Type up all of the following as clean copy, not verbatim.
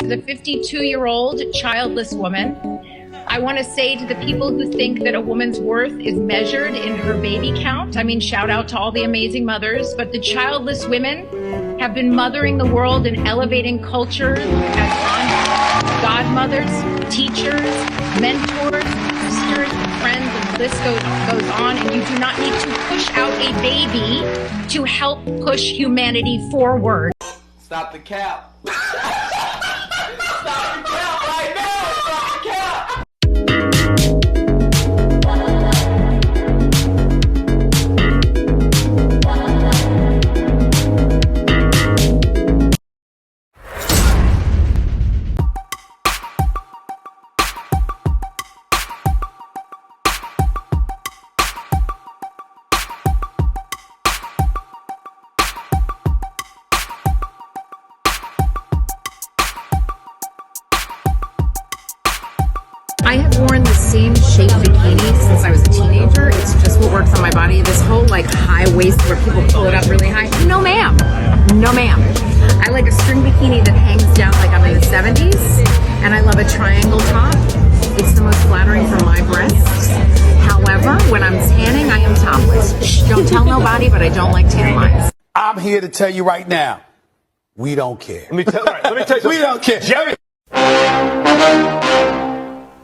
The 52-year-old childless woman, I want to say to the people who think that a woman's worth is measured in her baby count, I mean, shout out to all the amazing mothers, but the childless women have been mothering the world and elevating culture as aunts, godmothers, teachers, mentors, sisters, friends, and the list goes on. And you do not need to push out a baby to help push humanity forward. Stop the cap. Stop the cap right now. Stop the cap. I have worn the same shape bikini since I was a teenager. It's just what works on my body. This whole like high waist where people pull it up really high. No ma'am. No ma'am. I like a string bikini that hangs down like I'm in the 70s. And I love a triangle top. It's the most flattering for my breasts. However, when I'm tanning, I am topless. Shh, don't tell nobody, but I don't like tan lines. I'm here to tell you right now, we don't care. Let me tell you We don't care. Jerry.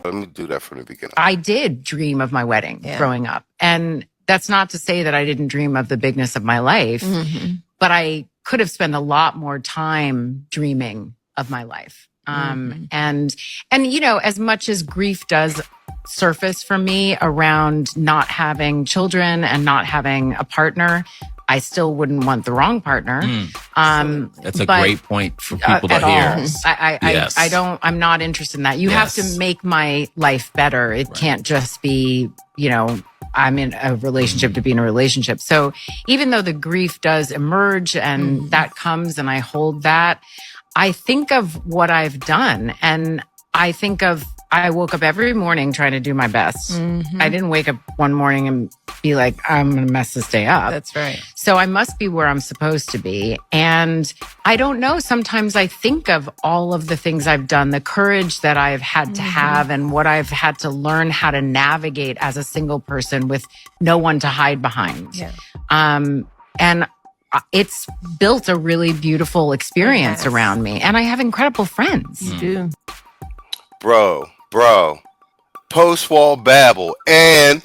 Let me do that from the beginning. I did dream of my wedding growing up. And that's not to say that I didn't dream of the bigness of my life, but I could have spent a lot more time dreaming of my life. And you know, as much as grief does surface for me around not having children and not having a partner, I still wouldn't want the wrong partner. That's a great point for people to hear. I'm not interested in that. You have to make my life better. It can't just be, you know, I'm in a relationship to be in a relationship. So even though the grief does emerge and that comes and I hold that, I think of what I've done and I think of, I woke up every morning trying to do my best. I didn't wake up one morning and be like, I'm going to mess this day up. That's right. So I must be where I'm supposed to be. And I don't know, sometimes I think of all of the things I've done, the courage that I've had to have and what I've had to learn how to navigate as a single person with no one to hide behind. And it's built a really beautiful experience around me. And I have incredible friends. You do. Bro, post-wall babble and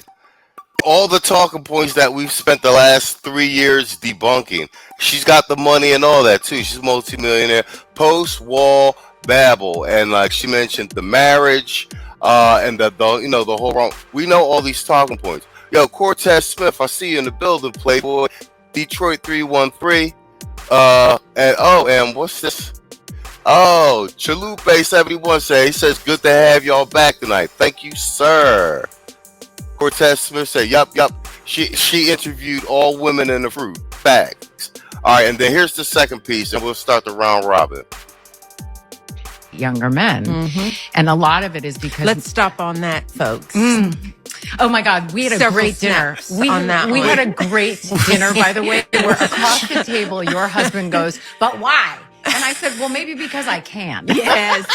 all the talking points that we've spent the last 3 years debunking. She's got the money and all that too. She's a multimillionaire. Post-wall babble, and like she mentioned, the marriage and the you know, the whole wrong. We know all these talking points. Yo, Cortez Smith, I see you in the building, Playboy. Detroit 313. And what's this? Oh, Chalupe 71 says good to have y'all back tonight. Thank you, sir. Cortez Smith said, yup. She interviewed all women in the fruit. Facts. All right, and then here's the second piece, and we'll start the round robin. Younger men. And a lot of it is because... Let's stop on that, folks. Oh my God, we had a great dinner. We had a great dinner, by the way, where across the table, your husband goes, but why? And I said, well, maybe because I can. Yes.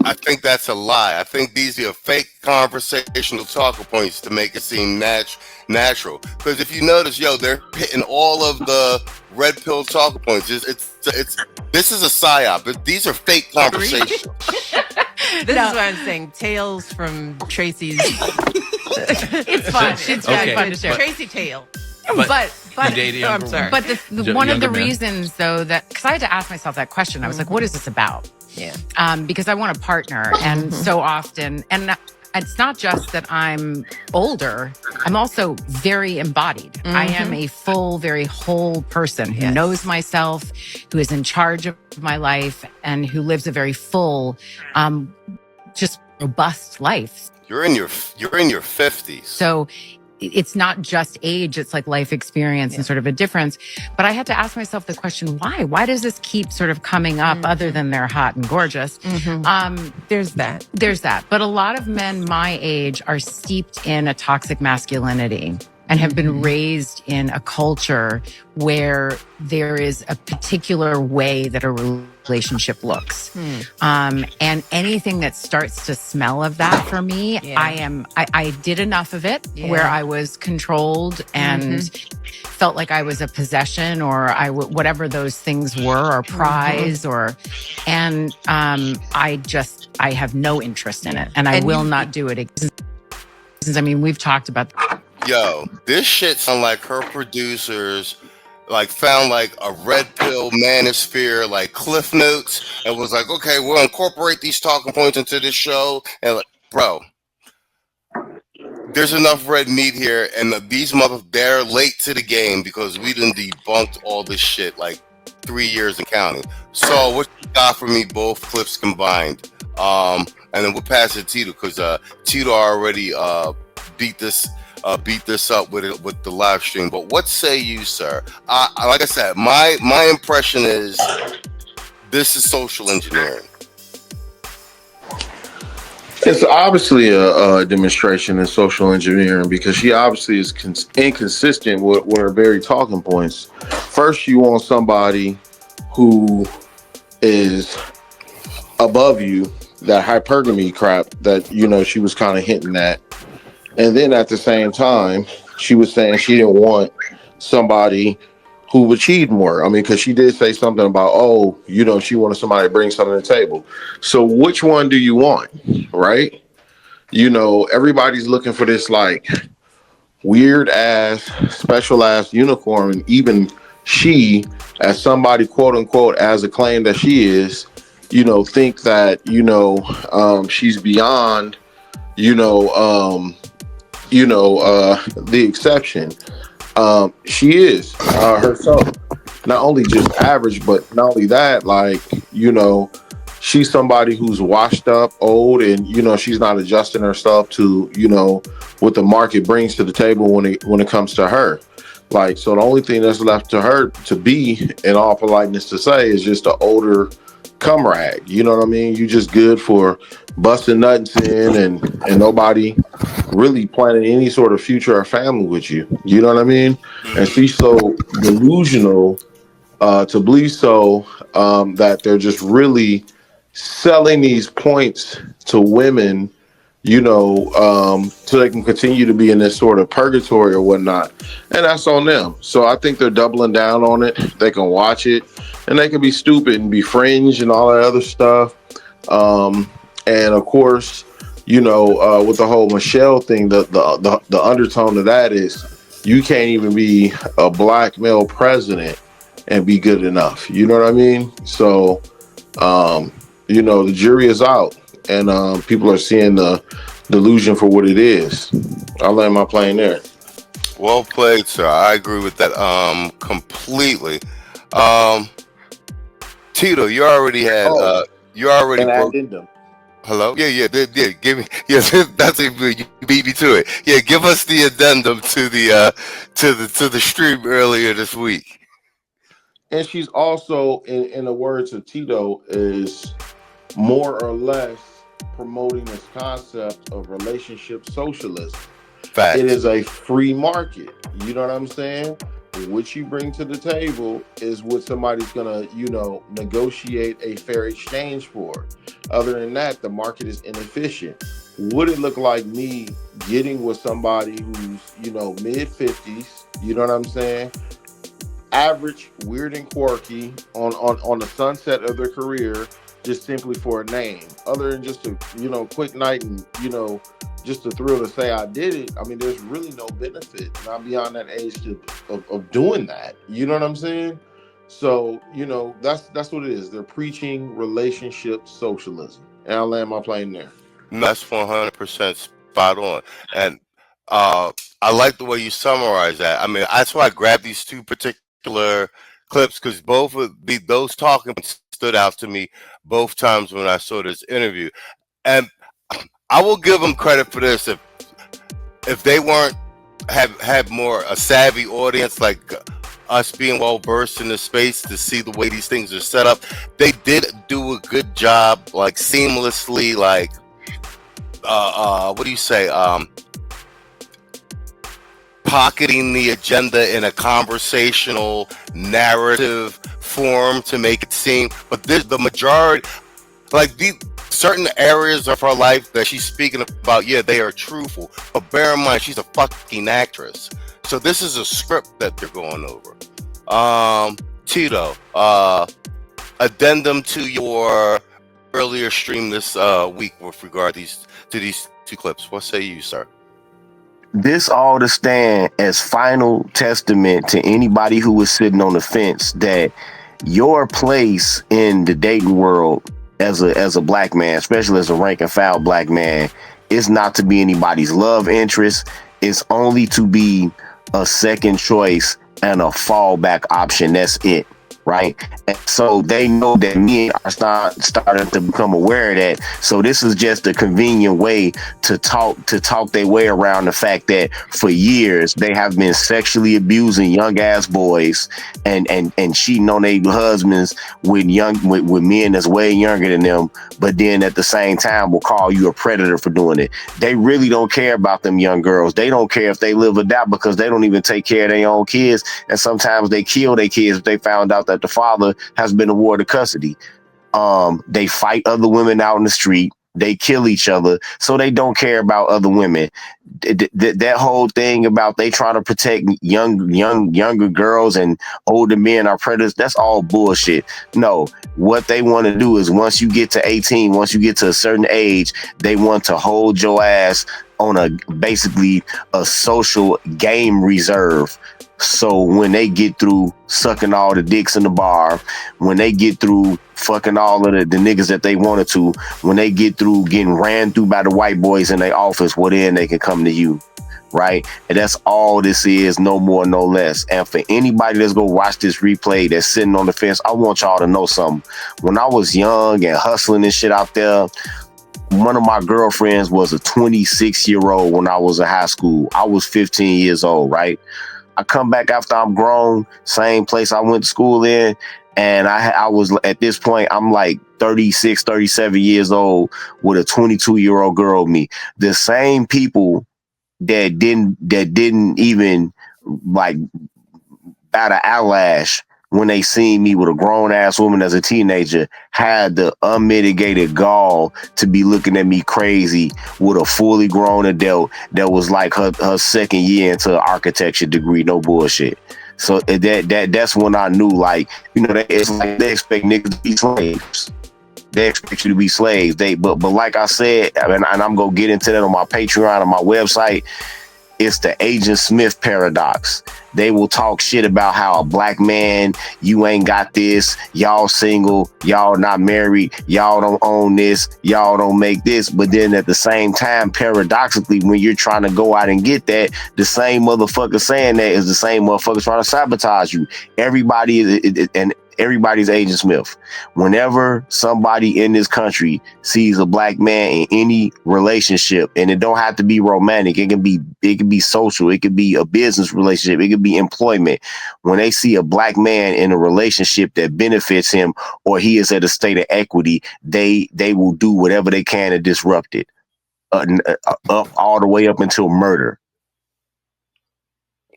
I think that's a lie. I think these are fake conversational talking points to make it seem natural. Because if you notice, they're hitting all of the red pill talking points. This is a psyop. These are fake conversations. This is what I'm saying. Tales from Tracy's. It's fun. It's very fun to share. Tracy tale. But I'm sorry. But one of the reasons, though, that because I had to ask myself that question, I was like, "What is this about?" Because I want a partner, and so often, and it's not just that I'm older; I'm also very embodied. I am a full, very whole person who knows myself, who is in charge of my life, and who lives a very full, just robust life. You're in your 50s, so. It's not just age, it's like life experience and sort of a difference. But I had to ask myself the question, why? Why does this keep sort of coming up other than they're hot and gorgeous? There's that. There's that. But a lot of men my age are steeped in a toxic masculinity. and have been raised in a culture where there is a particular way that a relationship looks. And anything that starts to smell of that for me, I did enough of it where I was controlled and felt like I was a possession or whatever those things were, or prize, and I have no interest in it, and I will not do it again. I mean, we've talked about. Yo, this shit sound like her producers like found like a red pill manosphere, like Cliff Notes, and was like, okay, we'll incorporate these talking points into this show. And like, bro, there's enough red meat here, and these they're late to the game because we done debunked all this shit like 3 years and counting. So what you got for me, both clips combined? And then we'll pass it to Tito because Tito already beat this up with the live stream. But what say you, sir? Like I said, my impression is this is social engineering. It's obviously a demonstration in social engineering because she obviously is inconsistent with her very talking points. First, you want somebody who is above you, that hypergamy crap that, you know, she was kind of hinting at. And then at the same time, she was saying she didn't want somebody who achieved more. I mean, because she did say something about, oh, you know, she wanted somebody to bring something to the table. So which one do you want, right? You know, everybody's looking for this like weird ass, special ass unicorn. And even she, as somebody, quote unquote, as a claim that she is, you know, think that, you know, she's beyond, the exception. She is herself, not only just average, but not only that, like, you know, she's somebody who's washed up, old, and, you know, she's not adjusting herself to, you know, what the market brings to the table when it comes to her. Like, so the only thing that's left to her to be, in all politeness to say, is just an older cum rag. You know what I mean? You just good for busting nuts in and nobody really planning any sort of future or family with you. You know what I mean? And she's so delusional to believe so that they're just really selling these points to women, you know, so they can continue to be in this sort of purgatory or whatnot. And that's on them. So I think they're doubling down on it. They can watch it and they can be stupid and be fringe and all that other stuff. And of course, you know, with the whole Michelle thing, the undertone of that is you can't even be a black male president and be good enough. You know what I mean? So, you know, the jury is out. And people are seeing the delusion for what it is. I'll land my plane there. Well played, sir. I agree with that completely. Tito, you already had an addendum. Hello? Yeah. Give me. Yeah, that's it. You beat me to it. Yeah, give us the addendum to the stream earlier this week. And she's also, in the words of Tito, is more or less promoting this concept of relationship socialism. Facts. It is a free market. You know what I'm saying? What you bring to the table is what somebody's gonna, you know, negotiate a fair exchange for. Other than that, the market is inefficient. Would it look like me getting with somebody who's, you know, mid-50s, you know what I'm saying? Average, weird and quirky on the sunset of their career, just simply for a name, other than just a, you know, quick night and, you know, just a thrill to say I did it. I mean, there's really no benefit, not beyond that age of doing that. You know what I'm saying? So, you know, that's what it is. They're preaching relationship socialism. And I'll land my plane there. That's 100% spot on. And I like the way you summarize that. I mean, that's why I grabbed these two particular clips, because both of those talking points stood out to me both times when I saw this interview. And I will give them credit for this. If they weren't had more a savvy audience like us being well versed in the space to see the way these things are set up, they did do a good job, like seamlessly, like what do you say, pocketing the agenda in a conversational narrative form to make it seem, but the majority, like these certain areas of her life that she's speaking about, yeah, they are truthful, but bear in mind she's a fucking actress, so this is a script that they're going over. Tito, addendum to your earlier stream this week with regard to these two clips. What say you, sir? This all to stand as final testament to anybody who was sitting on the fence that your place in the dating world as a black man, especially as a rank and file black man, is not to be anybody's love interest. It's only to be a second choice and a fallback option. That's it. Right. And so they know that men are starting to become aware of that. So this is just a convenient way to talk their way around the fact that for years they have been sexually abusing young ass boys and cheating on their husbands with men that's way younger than them. But then at the same time will call you a predator for doing it. They really don't care about them young girls. They don't care if they live or die because they don't even take care of their own kids. And sometimes they kill their kids if they found out that the father has been awarded custody. They fight other women out in the street. They kill each other. So they don't care about other women. That whole thing about they trying to protect younger girls and older men are predators, that's all bullshit. No, what they want to do is once you get to 18, once you get to a certain age, they want to hold your ass on basically a social game reserve. So when they get through sucking all the dicks in the bar, when they get through fucking all of the niggas that they wanted to, when they get through getting ran through by the white boys in their office, well then they can come to you, right? And that's all this is, no more, no less. And for anybody that's gonna watch this replay that's sitting on the fence, I want y'all to know something. When I was young and hustling and shit out there, one of my girlfriends was a 26-year-old when I was in high school. I was 15 years old, right? I come back after I'm grown, same place I went to school in, and I was at this point, I'm like 36, 37 years old with a 22-year-old girl with me. The same people that didn't even like bat an eyelash when they seen me with a grown ass woman as a teenager had the unmitigated gall to be looking at me crazy with a fully grown adult that was like her second year into an architecture degree. No bullshit. So that's when I knew, like, you know, it's like they expect niggas to be slaves. They expect you to be slaves. But like I said, and I'm gonna get into that on my Patreon and my website. It's the Agent Smith paradox. They will talk shit about how a black man, you ain't got this, y'all single, y'all not married, y'all don't own this, y'all don't make this. But then at the same time, paradoxically, when you're trying to go out and get that, the same motherfucker saying that is the same motherfucker trying to sabotage you. Everybody's Agent Smith. Whenever somebody in this country sees a black man in any relationship, and it don't have to be romantic, it can be social, it could be a business relationship, it could be employment. When they see a black man in a relationship that benefits him or he is at a state of equity, they will do whatever they can to disrupt it, up all the way up until murder.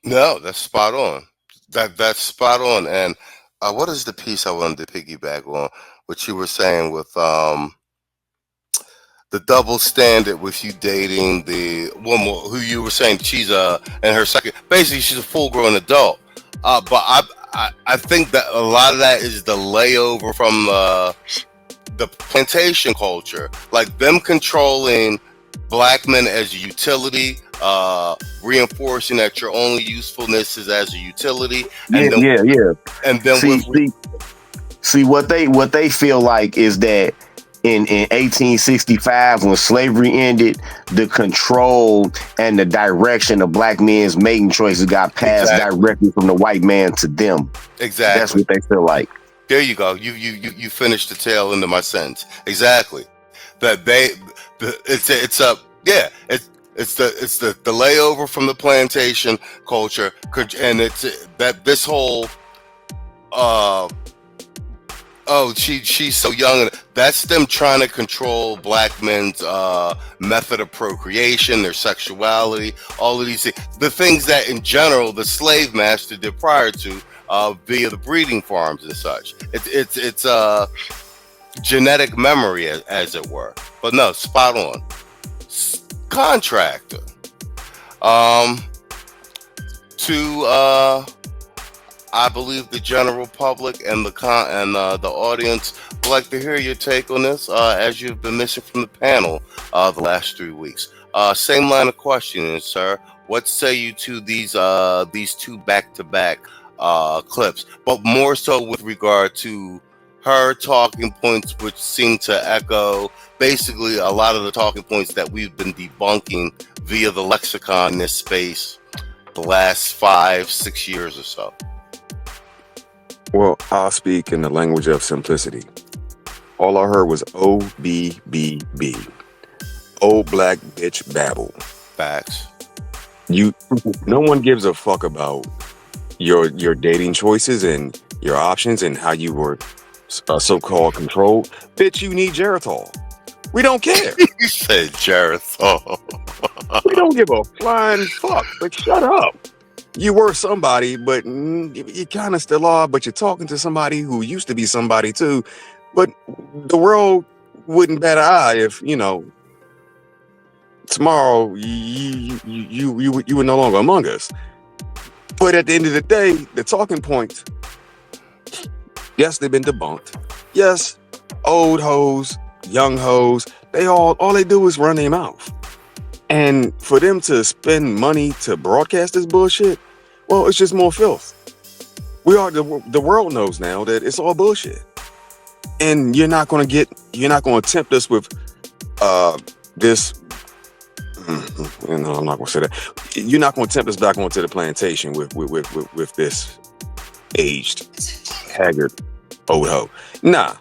No, that's spot on. That's spot on. And what is the piece I wanted to piggyback on? What you were saying with the double standard with you dating the woman who you were saying she's in her second. Basically, she's a full-grown adult. But I think that a lot of that is the layover from the plantation culture, like them controlling black men as a utility, reinforcing that your only usefulness is as a utility. And And then see what they feel like is that in 1865, when slavery ended, the control and the direction of black men's mating choices got passed directly from the white man to them. Exactly. That's what they feel like. There you go. You finished the tail end of my sentence. Exactly. That it's the layover from the plantation culture, and it's that this whole Oh, she's so young. That's them trying to control black men's method of procreation, their sexuality, all of these things. The things that, in general, the slave master did prior to via the breeding farms and such. It's genetic memory, as it were. But no, spot on. Contractor. To I believe the general public and the audience would like to hear your take on this, as you've been missing from the panel the last 3 weeks. Same line of questioning, sir. What say you to these two back-to-back clips, but more so with regard to her talking points, which seem to echo basically a lot of the talking points that we've been debunking via the lexicon in this space the last 5-6 years or so? Well, I'll speak in the language of simplicity. All I heard was O-B-B-B. Old black bitch babble. Facts. No one gives a fuck about your dating choices and your options and how you were so-called controlled. Bitch, you need Geritol. We don't care. You said Geritol. We don't give a flying fuck. Like, shut up. You were somebody, but you kind of still are, but you're talking to somebody who used to be somebody too. But the world wouldn't bat an eye if, tomorrow you were no longer among us. But at the end of the day, the talking points, yes, they've been debunked. Yes, old hoes, young hoes, all they do is run their mouth. And for them to spend money to broadcast this bullshit, well, it's just more filth. The world knows now that it's all bullshit. And you're not going to tempt us with this. No, I'm not going to say that. You're not going to tempt us back onto the plantation with this aged, haggard old hoe. Nah,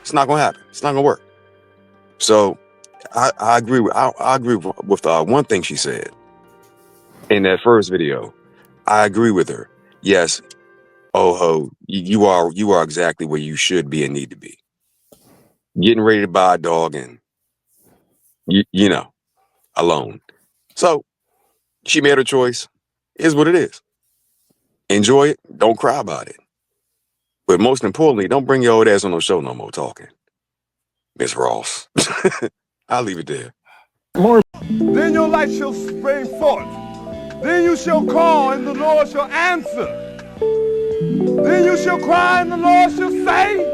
it's not going to happen. It's not going to work. So I agree with one thing she said in that first video. I agree with her. Yes, oh ho, you are exactly where you should be and need to be. Getting ready to buy a dog and alone. So she made her choice. Is what it is. Enjoy it. Don't cry about it. But most importantly, don't bring your old ass on no show no more talking, Miss Ross. I'll leave it there. Then your light shall spring forth. Then you shall call, and the Lord shall answer. Then you shall cry, and the Lord shall say.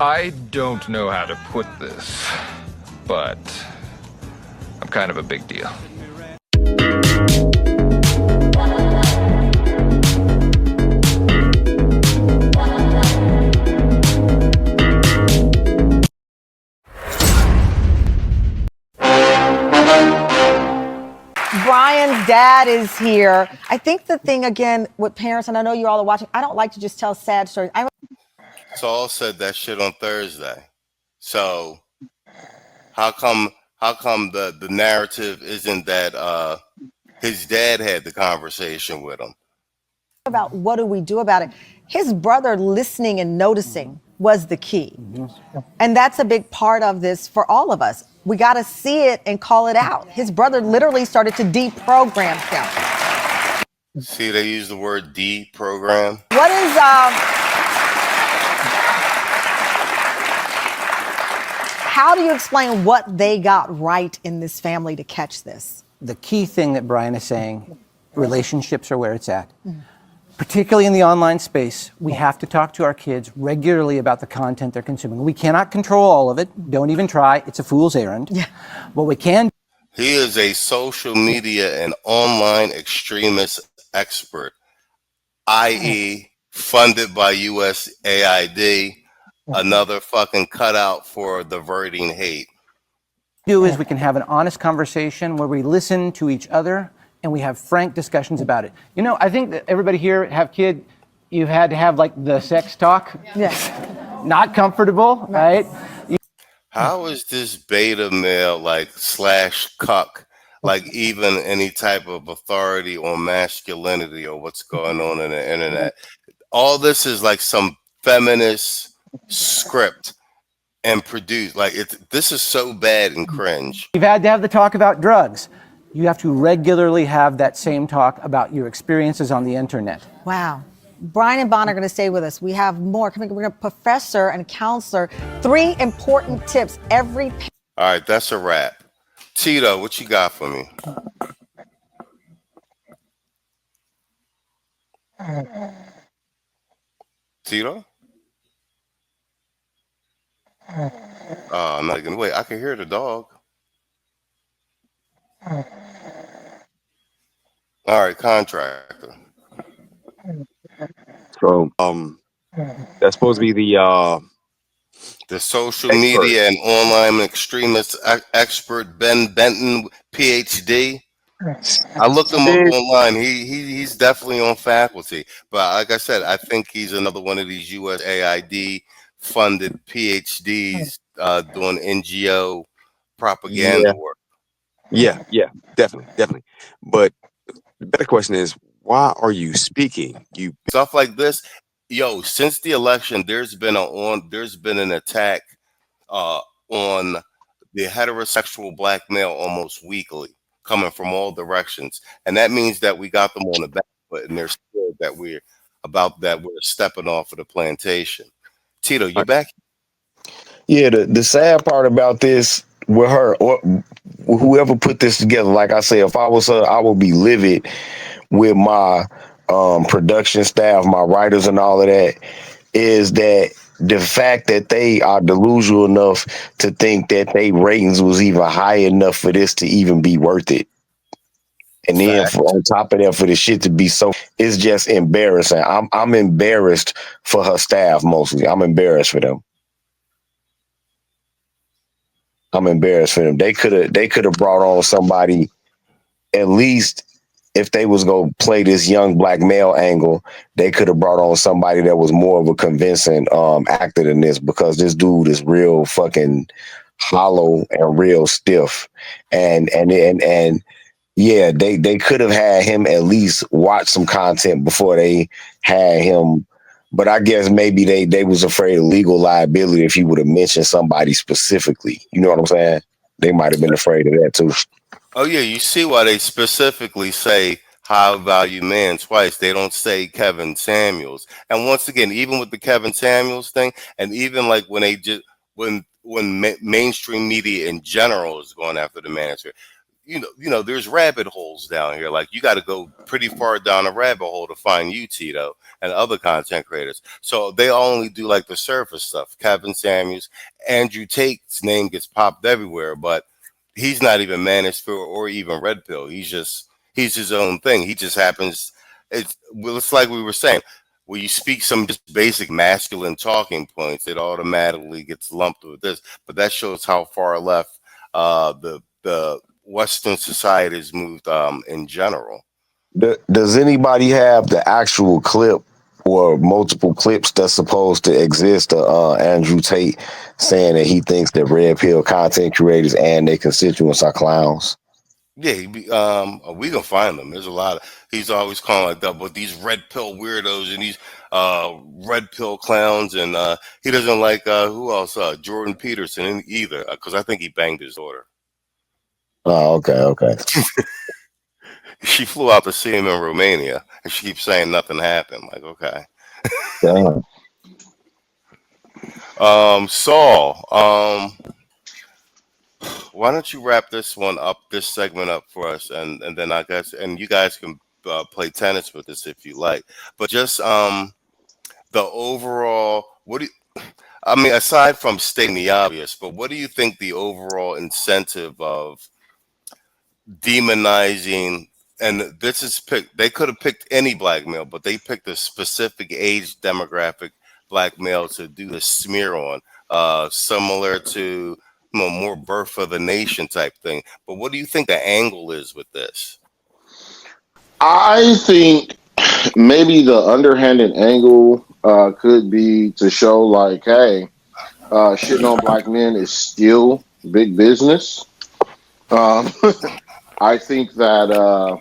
I don't know how to put this, but I'm kind of a big deal. Brian's dad is here. I think the thing, again, with parents, and I know you all are watching, I don't like to just tell sad stories. Saul said that shit on Thursday. So how come the narrative isn't that his dad had the conversation with him? About what do we do about it? His brother listening and noticing was the key. And that's a big part of this for all of us. We got to see it and call it out. His brother literally started to deprogram him. See, they use the word deprogram. What is how do you explain what they got right in this family to catch this? The key thing that Brian is saying, relationships are where it's at. particularly in the online space, we have to talk to our kids regularly about the content they're consuming. We cannot control all of it. Don't even try. It's a fool's errand. Yeah. What we can. He is a social media and online extremist expert, i.e., funded by USAID, another fucking cutout for diverting hate. Do is we can have an honest conversation where we listen to each other and we have frank discussions about it. You know, I think that everybody here have kid, you've had to have like the sex talk. Yes. Not comfortable, right? How is this beta male like slash cuck like even any type of authority on masculinity or what's going on in the internet? All this is like some feminist script and produced. Like this is so bad and cringe. You've had to have the talk about drugs. You have to regularly have that same talk about your experiences on the internet. Wow. Brian and Bon are going to stay with us. We have more. We're going to professor and counselor. 3 important tips every. All right, that's a wrap. Tito, what you got for me? Tito? Oh, I'm not gonna wait. I can hear the dog. All right, contractor. So, that's supposed to be the social media and online extremist expert Ben Benton, PhD. I looked him up online. He's definitely on faculty, but like I said, I think he's another one of these USAID funded PhDs doing NGO propaganda work. Yeah, definitely. But the better question is, why are you speaking? You stuff like this, yo. Since the election, there's been an attack on the heterosexual black male almost weekly, coming from all directions, and that means that we got them on the back foot, and they're scared that we're stepping off of the plantation. Tito, you back? Yeah, the sad part about this with her, or whoever put this together, like I said, if I was her, I would be livid with my production staff, my writers and all of that, is that the fact that they are delusional enough to think that they ratings was even high enough for this to even be worth it. And then on top of that, for the shit to be so, it's just embarrassing. I'm embarrassed for her staff mostly. I'm embarrassed for them. I'm embarrassed for them. They could have brought on somebody, at least if they was gonna play this young black male angle, they could have brought on somebody that was more of a convincing actor than this, because this dude is real fucking hollow and real stiff. And yeah, they could have had him at least watch some content before they had him. But I guess maybe they was afraid of legal liability if he would have mentioned somebody specifically. You know what I'm saying? They might have been afraid of that too. Oh yeah, you see why they specifically say high value man twice. They don't say Kevin Samuels. And once again, even with the Kevin Samuels thing, and even like when they just when mainstream media in general is going after the manager, you know, there's rabbit holes down here. Like you got to go pretty far down a rabbit hole to find you, Tito, and other content creators. So they only do like the surface stuff. Kevin Samuels, Andrew Tate's name gets popped everywhere, but he's not even managed for or even Red Pill. He's his own thing. He just happens. It's like we were saying. When you speak some just basic masculine talking points, it automatically gets lumped with this. But that shows how far left the Western society has moved in general. Does anybody have the actual clip or multiple clips that's supposed to exist of Andrew Tate saying that he thinks that red pill content creators and their constituents are clowns? Yeah, we can find them. There's a lot of. He's always calling like that, but these red pill weirdos and these red pill clowns, and he doesn't like who else? Jordan Peterson either, because I think he banged his daughter. Oh, okay. She flew out to see him in Romania, and she keeps saying nothing happened. Like, okay. Damn. Saul, why don't you wrap this segment up for us, and then I guess, and you guys can play tennis with us if you like. But just the overall, what do you, I mean, aside from stating the obvious, but what do you think the overall incentive of demonizing? And this is picked. They could have picked any black male, but they picked a specific age demographic black male to do the smear on, similar to more birth of the nation type thing. But what do you think the angle is with this? I think maybe the underhanded angle could be to show like, hey, shitting on black men is still big business. I think that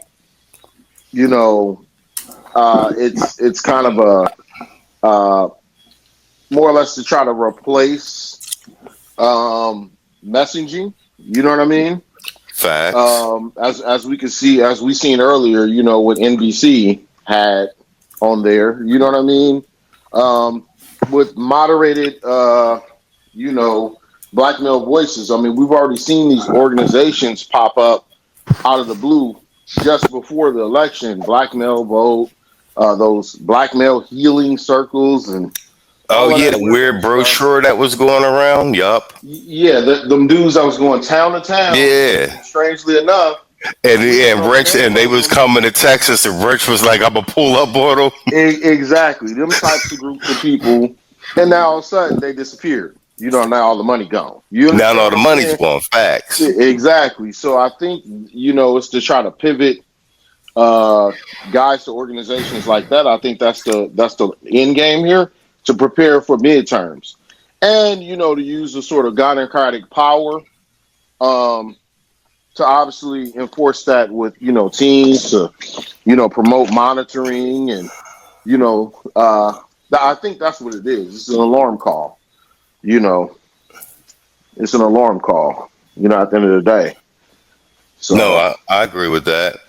it's kind of a more or less to try to replace messaging. You know what I mean? Facts. As we could see, as we seen earlier, what NBC had on there. You know what I mean? With moderated, black male voices. I mean, we've already seen these organizations pop up out of the blue just before the election. Black male vote, those black male healing circles, and the weird brochure that was going around. Yup. Yeah, them dudes that was going town to town. Yeah. Strangely enough. And Rich, and they was coming to Texas, and Rich was like, "I'm gonna pull up on them." Exactly, them types of groups of people, and now all of a sudden they disappeared. Now all the money gone. Now all the money's gone. Facts. Exactly. So I think it's to try to pivot guys to organizations like that. I think that's the end game here, to prepare for midterms, and to use the sort of democratic power to obviously enforce that with teams to promote monitoring, and I think that's what it is. It's an alarm call. It's an alarm call. At the end of the day. So no, I agree with that.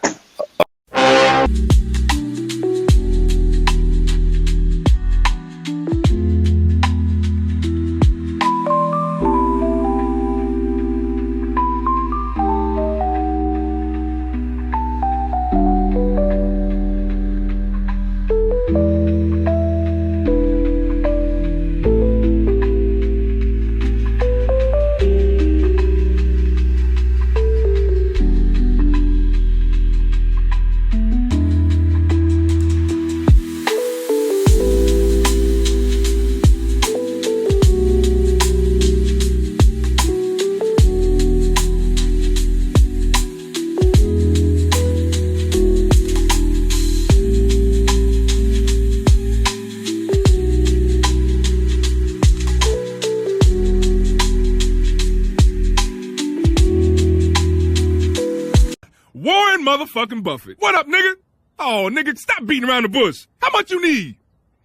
Warren motherfucking Buffett. What up, nigga? Oh, nigga, stop beating around the bush. How much you need?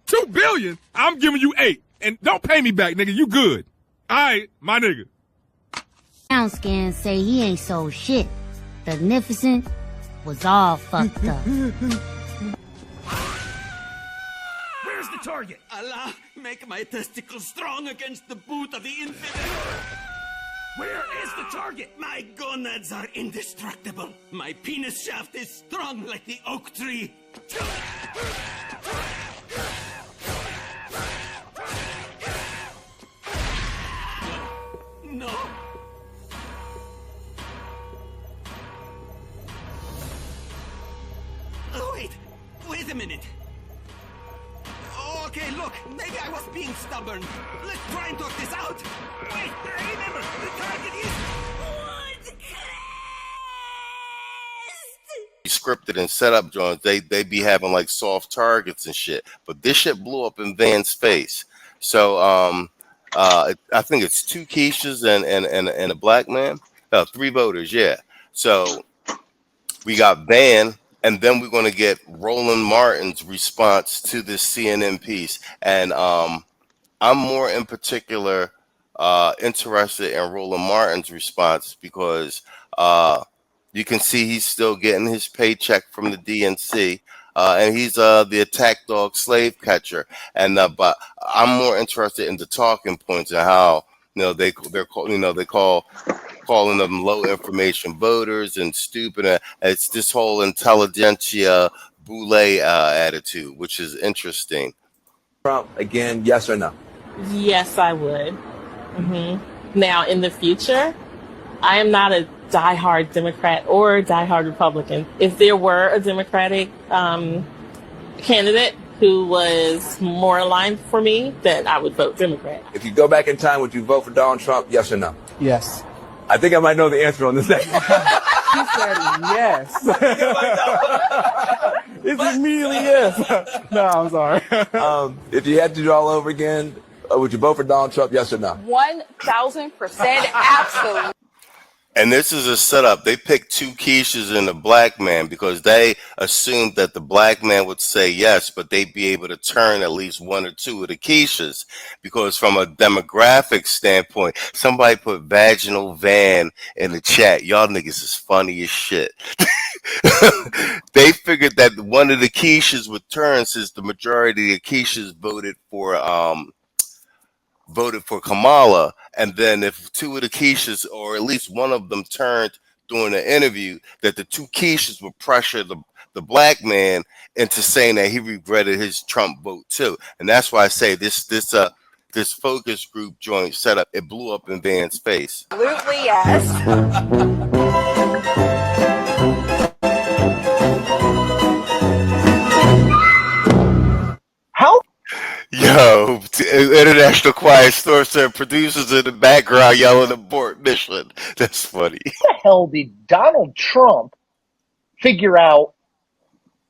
$2 billion? I'm giving you 8. And don't pay me back, nigga. You good. All right, my nigga. Brown skin say he ain't sold shit. The Magnificent was all fucked up. Where's the target? Allah, make my testicles strong against the boot of the infidel. Where is the target? My gonads are indestructible. My penis shaft is strong like the oak tree. No. Oh, wait a minute. Okay, look, maybe I was being stubborn. Let's try and talk this out. Wait, remember, the target is Scripted and set up joints, they be having like soft targets and shit. But this shit blew up in Van's face. So I think it's 2 Keishas and a black man. 3 voters, yeah. So we got Van. And then we're going to get Roland Martin's response to this CNN piece. And I'm more in particular interested in Roland Martin's response because you can see he's still getting his paycheck from the DNC. And he's the attack dog slave catcher. And but I'm more interested in the talking points and how they call calling them low information voters and stupid. It's this whole intelligentsia boule attitude, which is interesting. Trump again, yes or no? Yes, I would. Now, in the future, I am not a diehard Democrat or diehard Republican. If there were a Democratic candidate who was more aligned for me, then I would vote Democrat. If you go back in time, would you vote for Donald Trump, yes or no? Yes. I think I might know the answer on this next one. He said yes. It's immediately yes. No, I'm sorry. If you had to do it all over again, would you vote for Donald Trump, yes or no? 1,000% absolutely. And this is a setup. They picked two quiches and a black man because they assumed that the black man would say yes, but they'd be able to turn at least one or two of the quiches. Because from a demographic standpoint, somebody put vaginal van in the chat. Y'all niggas is funny as shit. They figured that one of the quiches would turn since the majority of the quiches voted for Kamala, and then if two of the quiches or at least one of them turned during the interview, that the two quiches would pressure the black man into saying that he regretted his Trump vote too. And that's why I say this focus group joint setup, it blew up in Van's face. Absolutely yes. How? Yo, International Quiet Storm said producers in the background yelling abort mission. That's funny. How the hell did Donald Trump figure out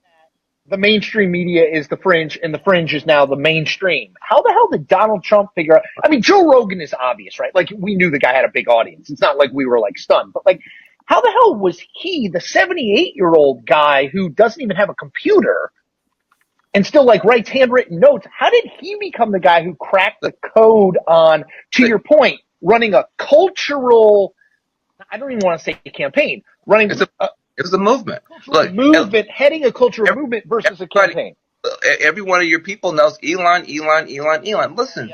that the mainstream media is the fringe and the fringe is now the mainstream? How the hell did Donald Trump figure out? I mean, Joe Rogan is obvious, right? Like, we knew the guy had a big audience. It's not like we were like stunned, but like, how the hell was he, the 78-year-old guy who doesn't even have a computer and still like writes handwritten notes? How did he become the guy who cracked the code on, to your point, running a cultural, I don't even want to say campaign, running it was a movement. Look, heading a cultural movement versus a campaign. Every one of your people knows Elon. Listen.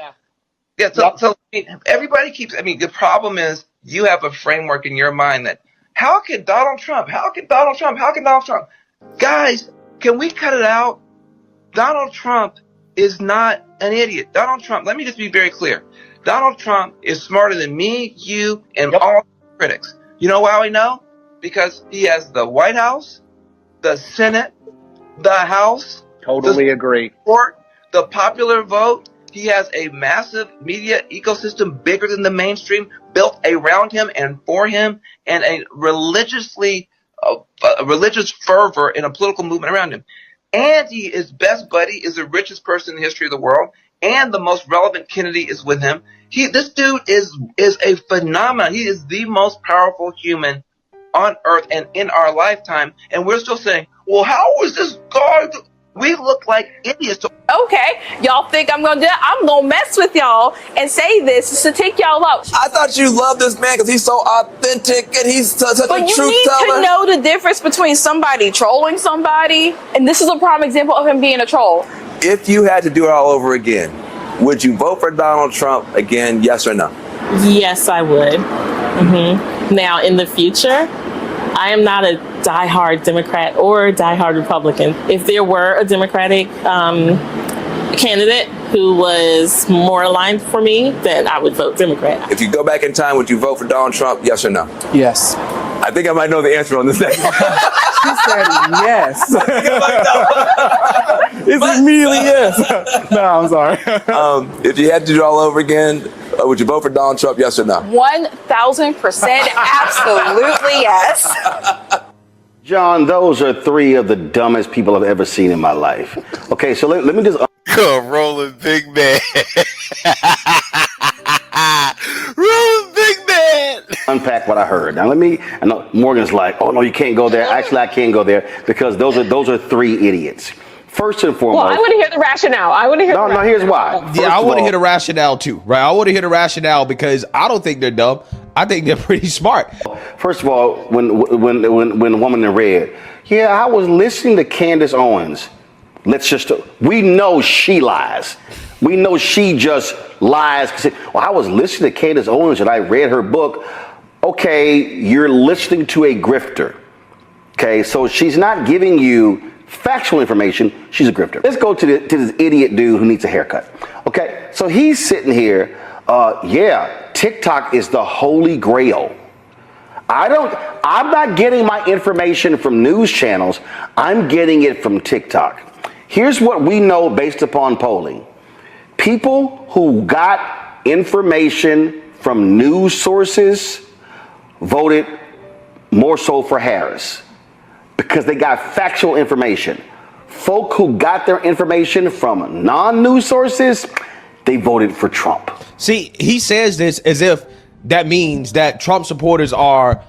Yeah, so I mean, everybody keeps, I mean, the problem is you have a framework in your mind that, how can Donald Trump? Guys, can we cut it out? Donald Trump is not an idiot. Donald Trump, let me just be very clear. Donald Trump is smarter than me, you, and all critics. You know why we know? Because he has the White House, the Senate, the House. Totally agree. Court, the popular vote. He has a massive media ecosystem bigger than the mainstream built around him and for him, and a religious fervor in a political movement around him. And his best buddy is the richest person in the history of the world, and the most relevant Kennedy is with him. This dude is a phenomenon. He is the most powerful human on earth and in our lifetime. And we're still saying, well, how was this guy? We look like idiots. Okay, y'all think I'm gonna do that? I'm gonna mess with y'all and say this to take y'all out. I thought you loved this man because he's so authentic and he's such a truth teller. But you need to know the difference between somebody trolling somebody, and this is a prime example of him being a troll. If you had to do it all over again, would you vote for Donald Trump again, yes or no? Yes, I would. Now, in the future, I am not a diehard Democrat or diehard Republican. If there were a Democratic candidate who was more aligned for me, then I would vote Democrat. If you go back in time, would you vote for Donald Trump, yes or no? Yes. I think I might know the answer on this next one. She said yes. It's immediately yes. No, I'm sorry. If you had to do it all over again, would you vote for Donald Trump, yes or no? 1,000% absolutely yes. John, those are three of the dumbest people I've ever seen in my life. Okay, so let me just... Rolling big man. Rolling big man. Unpack what I heard. Now I know Morgan's like, oh no, you can't go there. Actually, I can go there because those are three idiots. First and foremost. Well, I want to hear the rationale. No, here's why. Yeah, I want to hear the rationale too, right? I want to hear the rationale because I don't think they're dumb. I think they're pretty smart. First of all, when the woman in red, yeah, I was listening to Candace Owens. We know she lies. We know she just lies. Well, I was listening to Candace Owens and I read her book. okay, you're listening to a grifter. Okay, so she's not giving you factual information, she's a grifter. Let's go to this idiot dude who needs a haircut. Okay, so he's sitting here, yeah, TikTok is the holy grail. I'm not getting my information from news channels, I'm getting it from TikTok. Here's what we know based upon polling. People who got information from news sources voted more so for Harris because they got factual information. Folk who got their information from non-news sources, they voted for Trump. See, he says this as if that means that Trump supporters are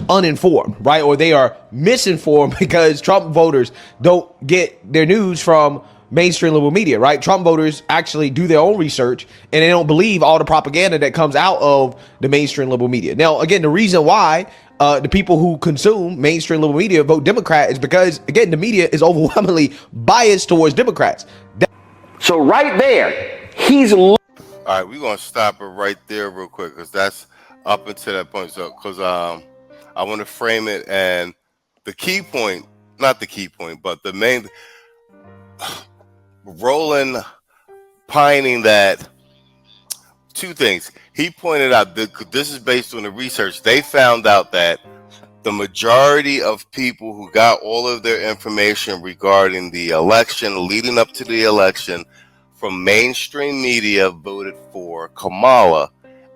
uninformed, right? Or they are misinformed because Trump voters don't get their news from mainstream liberal media, right? Trump voters actually do their own research and they don't believe all the propaganda that comes out of the mainstream liberal media. Now, again, the reason why the people who consume mainstream liberal media vote Democrat is because, again, the media is overwhelmingly biased towards Democrats. So right there, he's... All right, we're going to stop it right there real quick because that's up until that point. So, because I want to frame it, and the key point, not the key point, but the main... Roland pining that two things. He pointed out that this is based on the research. They found out that the majority of people who got all of their information regarding the election, leading up to the election, from mainstream media voted for Kamala,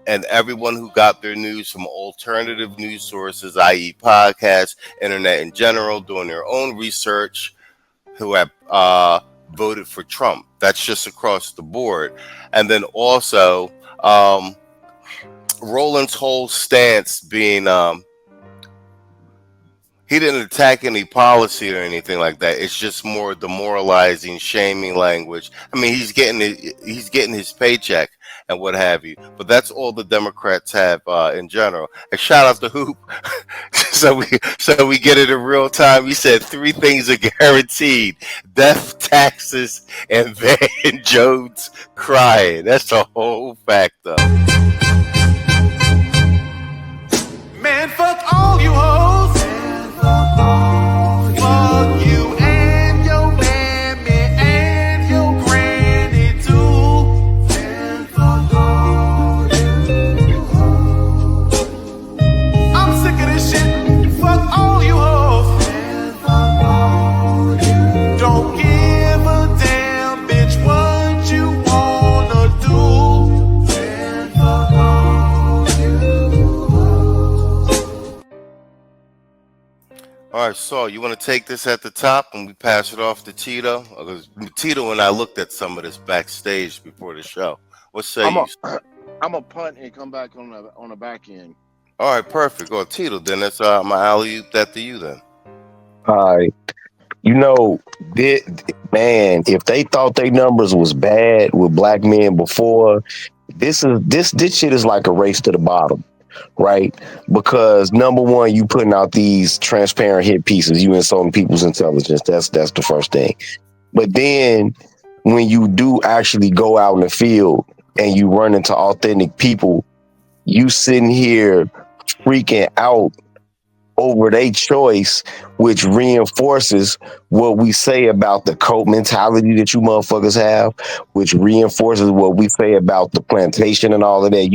and everyone who got their news from alternative news sources, i.e. podcasts, internet in general, doing their own research, who have voted for Trump. That's just across the board. And then also Roland's whole stance being he didn't attack any policy or anything like that. It's just more demoralizing, shaming language. I mean, he's getting his paycheck and what have you. But that's all the Democrats have in general. And shout out to Hoop. so we get it in real time. He said 3 things are guaranteed: death, taxes, and Van Jones crying. That's a whole fact, though. Man, fuck all you hoes. Fuck you and your mammy and your granny too. And fuck all you hoes. I'm sick of this shit. Fuck all you hoes. And fuck all you. Don't give a damn, bitch, what you wanna do. And fuck all you hoes. All right, so you want to take this at the top and we pass it off to Tito? Because Tito and I looked at some of this backstage before the show. What say you? I'm a punt and come back on the back end. All right, perfect. Go Tito. Then that's my alley-oop that to you then. All right. You know, man, if they thought their numbers was bad with black men before, this shit is like a race to the bottom. Right? Because number one, you putting out these transparent hit pieces, you insulting people's intelligence. That's the first thing. But then when you do actually go out in the field and you run into authentic people, you sitting here freaking out over their choice, which reinforces what we say about the cult mentality that you motherfuckers have, which reinforces what we say about the plantation and all of that.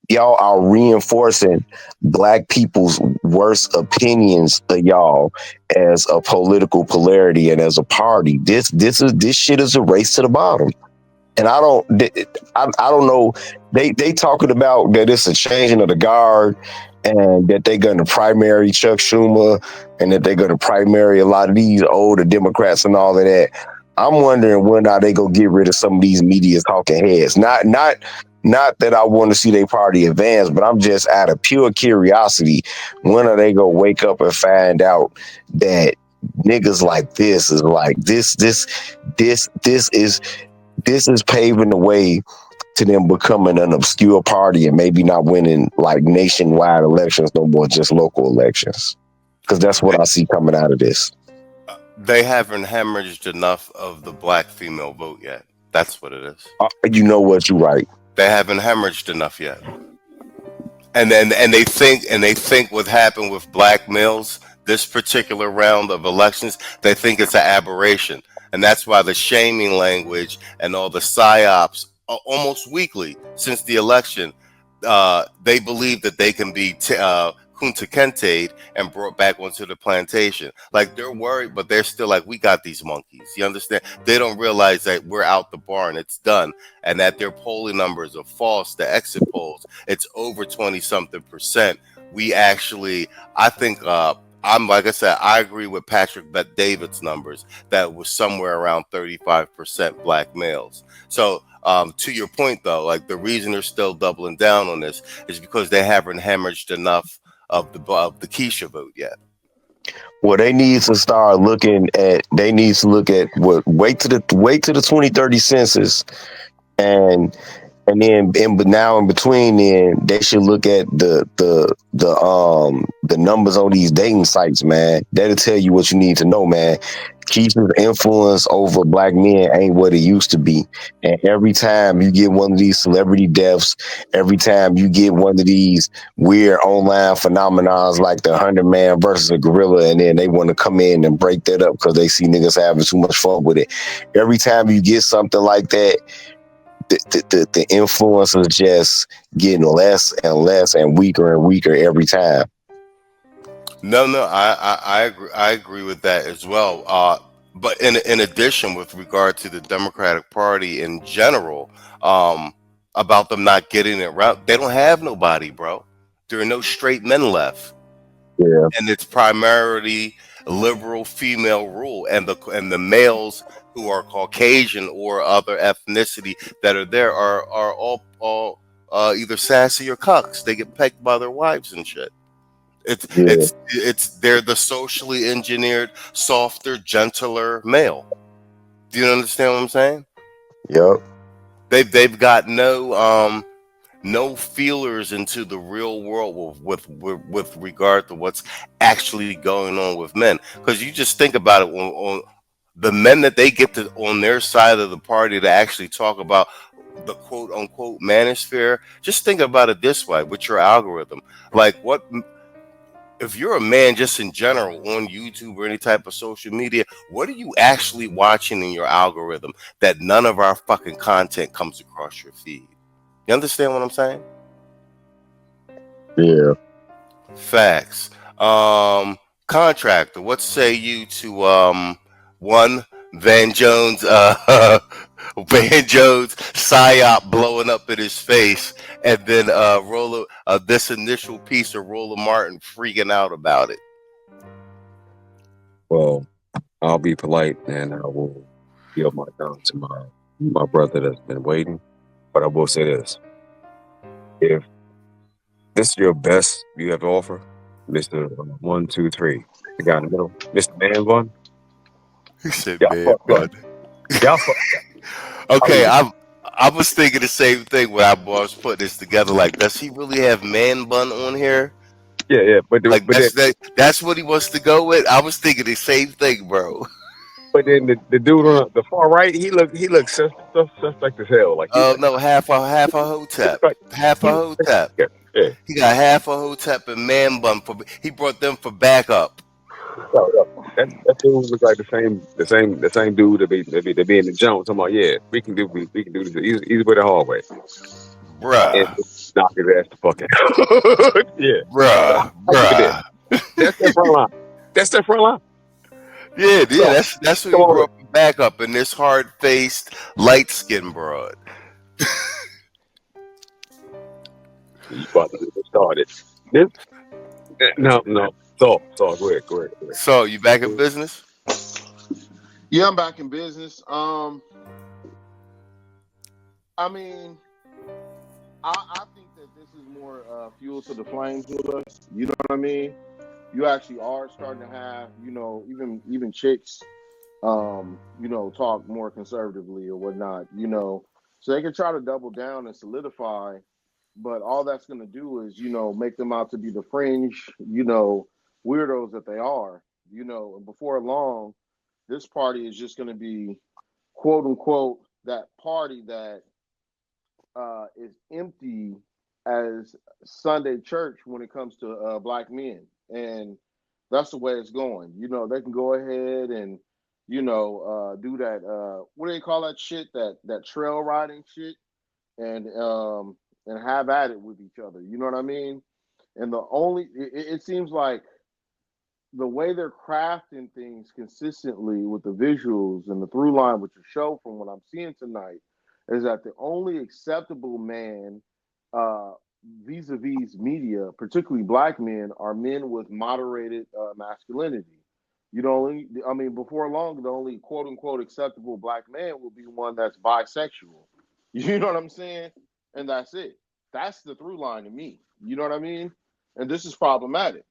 Y'all are reinforcing black people's worst opinions of y'all as a political polarity and as a party. This shit is a race to the bottom. And I don't know. They talking about that it's a changing of the guard and that they're going to primary Chuck Schumer and that they're going to primary a lot of these older Democrats and all of that. I'm wondering when are they going to get rid of some of these media talking heads? Not that I want to see their party advance, but I'm just out of pure curiosity. When are they gonna wake up and find out that niggas like this is like this is paving the way to them becoming an obscure party and maybe not winning like nationwide elections no more, just local elections. Because that's what I see coming out of this. They haven't hemorrhaged enough of the black female vote yet. That's what it is. You know what? You're right. They haven't hemorrhaged enough yet. and they think what happened with black males this particular round of elections, they think it's an aberration, and that's why the shaming language and all the psyops almost weekly since the election, they believe that they can be Kunta Kinte and brought back onto the plantation. Like, they're worried, but they're still like, we got these monkeys. You understand? They don't realize that we're out the barn, it's done, and that their polling numbers are false. The exit polls, it's over 20-something%. We actually, I think, I'm like I said, I agree with Patrick Bet David's numbers that was somewhere around 35% black males. So to your point, though, like, the reason they're still doubling down on this is because they haven't hemorrhaged enough of the 𝐾𝐎 vote yet. Well, they need to start looking at. They need to look at what. Wait to the 2030 census, and then but now in between, then they should look at the numbers on these dating sites, man. That'll tell you what you need to know, man. Keisha's influence over black men ain't what it used to be. And every time you get one of these celebrity deaths, every time you get one of these weird online phenomenons like the 100-man versus a gorilla, and then they want to come in and break that up because they see niggas having too much fun with it. Every time you get something like that, the influence is just getting less and less and weaker every time. No, I agree. I agree with that as well. But in addition, with regard to the Democratic Party in general, about them not getting it right, they don't have nobody, bro. There are no straight men left. Yeah, and it's primarily liberal female rule, and the males who are Caucasian or other ethnicity that are there are all either sassy or cucks. They get pegged by their wives and shit. It's they're the socially engineered, softer, gentler male. Do you understand what I'm saying? Yep. They've got no feelers into the real world with regard to what's actually going on with men. Because you just think about it, on the men that they get to on their side of the party to actually talk about the quote unquote manosphere. Just think about it this way with your algorithm. Like, what if you're a man just in general on YouTube or any type of social media, what are you actually watching in your algorithm that none of our fucking content comes across your feed? You understand what I'm saying? Yeah. Facts. Contractor, what say you to one Van Jones Van Jones psyop blowing up in his face, and then this initial piece of Roller Martin freaking out about it? Well, I'll be polite and I will yield my time to my brother that's been waiting. But I will say this: if this is your best you have to offer, Mr. 1, 2, 3, the guy in the middle, Mr. Man Bun, He said, y'all "Man, fucked up. bud." Y'all fucked up. Okay, I was thinking the same thing when I was putting this together. Like, does he really have man bun on here? Yeah, but That's what he wants to go with. I was thinking the same thing, bro. But then the dude on the far right, he looks suspect as hell. Like, Oh no, half a hotep, half a hotep. yeah. He got half a hotep and man bun he brought them for backup. That dude looks like the same dude that be in the jump. Talking about, yeah, we can do this easy way the hard way, bruh. And knock his ass the fuck out. Yeah, bruh. That's their front line. That's their front line. Yeah, that's who he brought for backup, in this hard-faced, light-skinned broad. You about to get started. No. So go ahead. So you back in business? Yeah, I'm back in business. I mean, I think that this is more fuel to the flames with us. You know what I mean? You actually are starting to have, even chicks, talk more conservatively or whatnot, so they can try to double down and solidify, but all that's going to do is, make them out to be the fringe, weirdos that they are, and before long, this party is just going to be, quote unquote, that party that is empty as Sunday church when it comes to black men, and that's the way it's going. They can go ahead and do that. What do they call that shit? That trail riding shit, and have at it with each other. You know what I mean? And it seems like the way they're crafting things consistently with the visuals and the through line with the show, from what I'm seeing tonight, is that the only acceptable man vis-a-vis media, particularly black men, are men with moderated masculinity. Before long, the only quote unquote acceptable black man will be one that's bisexual. You know what I'm saying? And that's it. That's the through line to me. You know what I mean? And this is problematic.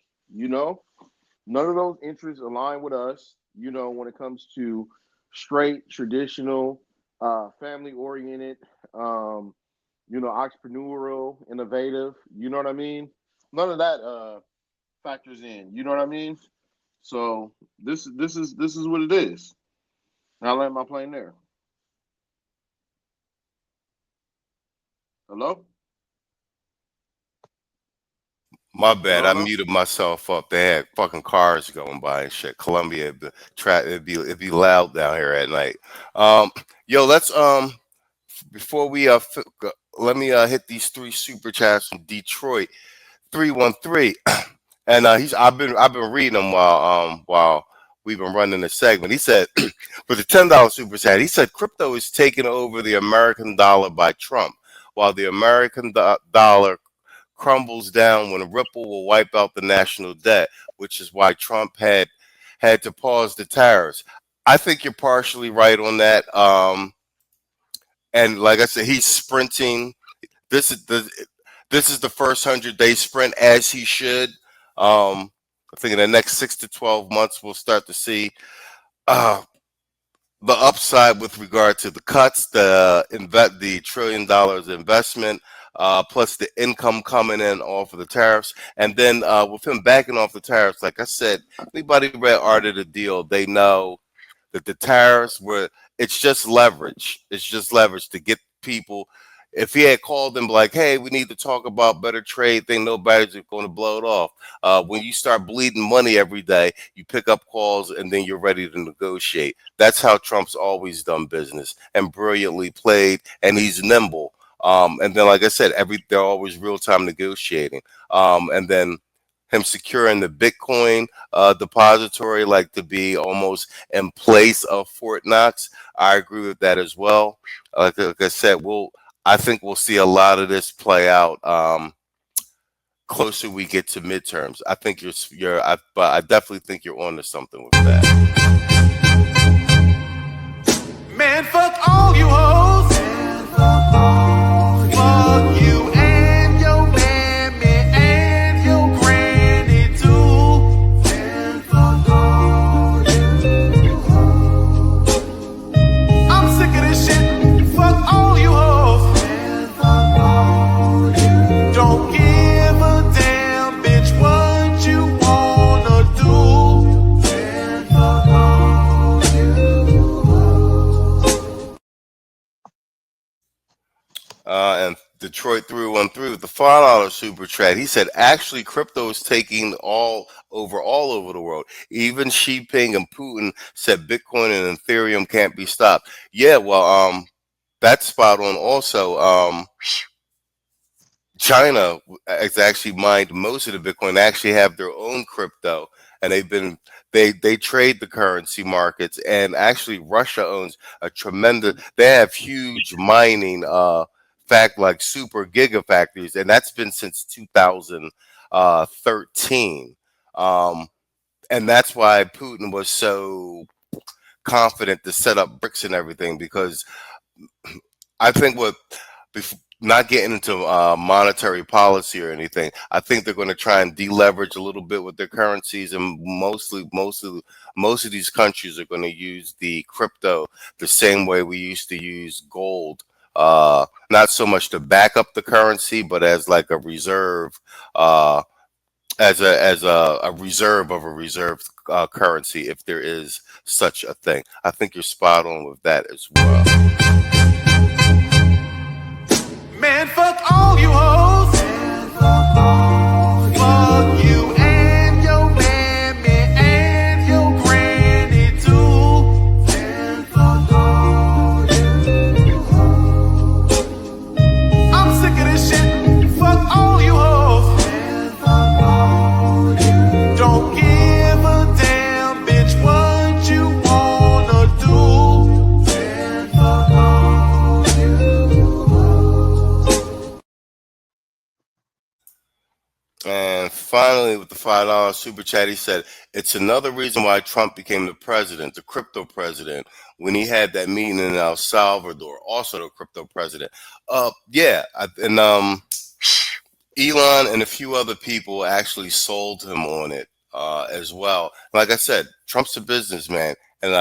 None of those interests align with us, when it comes to straight, traditional, family-oriented, entrepreneurial, innovative, you know what I mean? None of that factors in, you know what I mean? So this is what it is. And I'll land my plane there. Hello? My bad. I muted myself up. They had fucking cars going by and shit. Columbia, it'd be loud down here at night. Yo, let's before we let me hit these 3 super chats from Detroit. 313, and I've been reading them while we've been running the segment. He said, for the $10 super chat, he said crypto is taking over the American dollar by Trump, while the American dollar crumbles down when Ripple will wipe out the national debt, which is why Trump had to pause the tariffs. I think you're partially right on that. And like I said, he's sprinting. This is the first 100-day sprint, as he should. I think in the next 6 to 12 months, we'll start to see the upside with regard to the cuts, the $1 trillion investment, plus the income coming in off of the tariffs. And then with him backing off the tariffs, like I said, anybody who read Art of the Deal, they know that the tariffs it's just leverage. It's just leverage to get people. If he had called them like, hey, we need to talk about better trade thing, nobody's going to blow it off. When you start bleeding money every day, you pick up calls and then you're ready to negotiate. That's how Trump's always done business and brilliantly played, and he's nimble. And then, like I said, they're always real-time negotiating. And then him securing the Bitcoin depository, like to be almost in place of Fort Knox. I agree with that as well. Like I said, I think we'll see a lot of this play out closer we get to midterms. I think but I definitely think you're onto something with that. Man, fuck all you hoes. Fuck you and your mammy and your granny too. And fuck all you hoes. I'm sick of this shit. Fuck all you hoes. And fuck all you. Don't give a damn, bitch, what you wanna do. And fuck all you hoes. And Detroit 313 with the $5 super chat. He said, actually, crypto is taking all over the world. Even Xi Jinping and Putin said Bitcoin and Ethereum can't be stopped. Yeah, well, that's spot on. Also, China has actually mined most of the Bitcoin. They actually have their own crypto, and they trade the currency markets. And actually, Russia owns they have huge mining like super gigafactories, and that's been since 2013. And that's why Putin was so confident to set up BRICS and everything, because I think not getting into monetary policy or anything, I think they're going to try and deleverage a little bit with their currencies, and most of these countries are going to use the crypto the same way we used to use gold. Not so much to back up the currency, but as like a reserve, as a reserve of a reserved currency, if there is such a thing. I think you're spot on with that as well. Man, fuck all you hoes. And finally, with the $5 super chat, he said, it's another reason why Trump became the president, the crypto president, when he had that meeting in El Salvador, also the crypto president. And Elon and a few other people actually sold him on it as well. Like I said, Trump's a businessman, and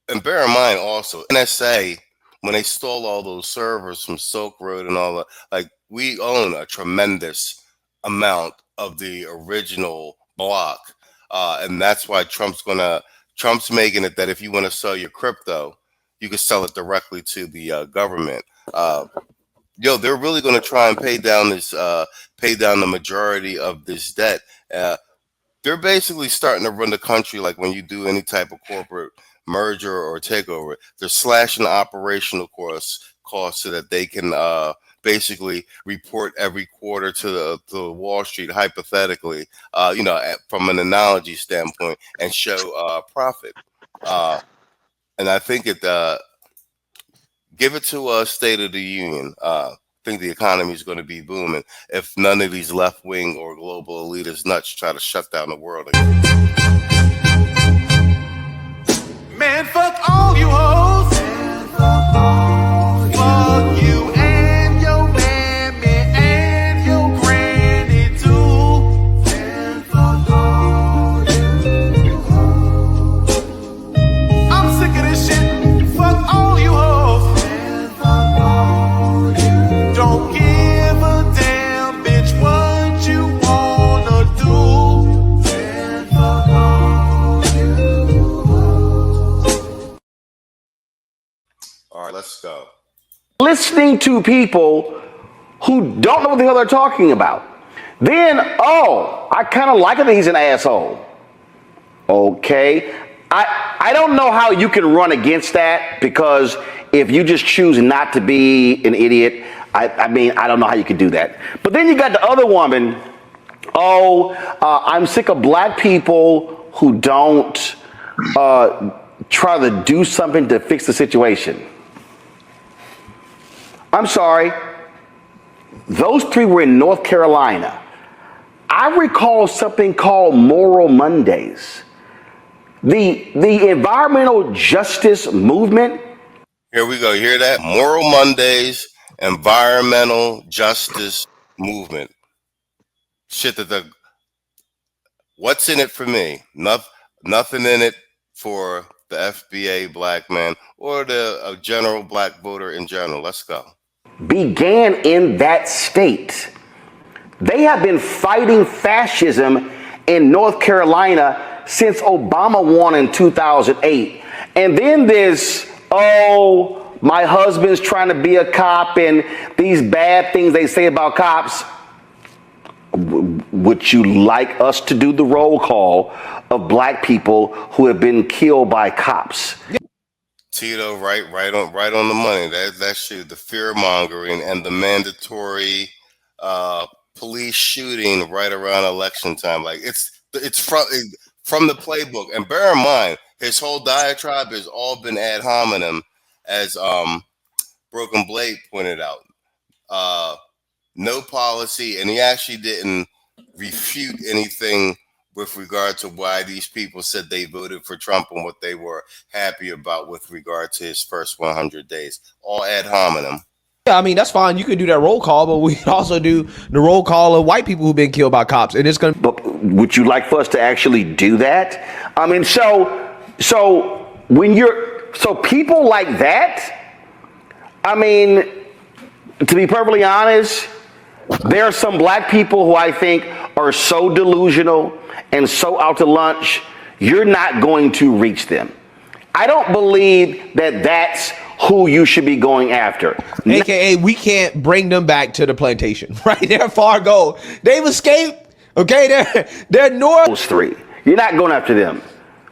and bear in mind also, NSA, when they stole all those servers from Silk Road and all that, like, we own a tremendous amount of the original block. And that's why Trump's making it that if you want to sell your crypto, you can sell it directly to the government. They're really going to try and pay down the majority of this debt. They're basically starting to run the country like when you do any type of corporate merger or takeover. They're slashing the operational costs so that they can basically report every quarter to Wall Street, hypothetically, from an analogy standpoint, and show profit. And I think give it to a State of the Union. I think the economy is going to be booming if none of these left-wing or global elitist nuts try to shut down the world again. Man, fuck all you hoes. Fuck you and your mammy and your granny too. And fuck all you hoes. I'm sick of this shit. Fuck all you hoes. And fuck all you. Don't give a damn, bitch, what you wanna do. And fuck all you. All right, let's go. Listening to people who don't know what the hell they're talking about. Then, I kind of like it that he's an asshole. Okay. I don't know how you can run against that, because if you just choose not to be an idiot, I mean, I don't know how you could do that. But then you got the other woman, I'm sick of black people who don't try to do something to fix the situation. I'm sorry. Those three were in North Carolina. I recall something called Moral Mondays. The environmental justice movement. Here we go. You hear that? Moral Mondays, environmental justice movement. Shit what's in it for me? Nothing in it for the FBA black man or the general black voter in general. Let's go. Began in that state. They have been fighting fascism in North Carolina since Obama won in 2008. And then this, my husband's trying to be a cop and these bad things they say about cops. Would you like us to do the roll call of black people who have been killed by cops? Tito, right on the money. That shit, the fear mongering and the mandatory police shooting right around election time. Like it's from the playbook. And bear in mind, his whole diatribe has all been ad hominem, as Broken Blade pointed out. No policy, and he actually didn't refute anything with regard to why these people said they voted for Trump and what they were happy about with regard to his first 100 days. All ad hominem. Yeah, I mean, that's fine. You could do that roll call, but we can also do the roll call of white people who've been killed by cops. And it's going to... But would you like for us to actually do that? I mean, so people like that, I mean, to be perfectly honest, there are some black people who I think are so delusional and so out to lunch, you're not going to reach them. I don't believe that that's who you should be going after. AKA, we can't bring them back to the plantation, right? They're far gone. They've escaped. Okay, they're north. Those three. You're not going after them.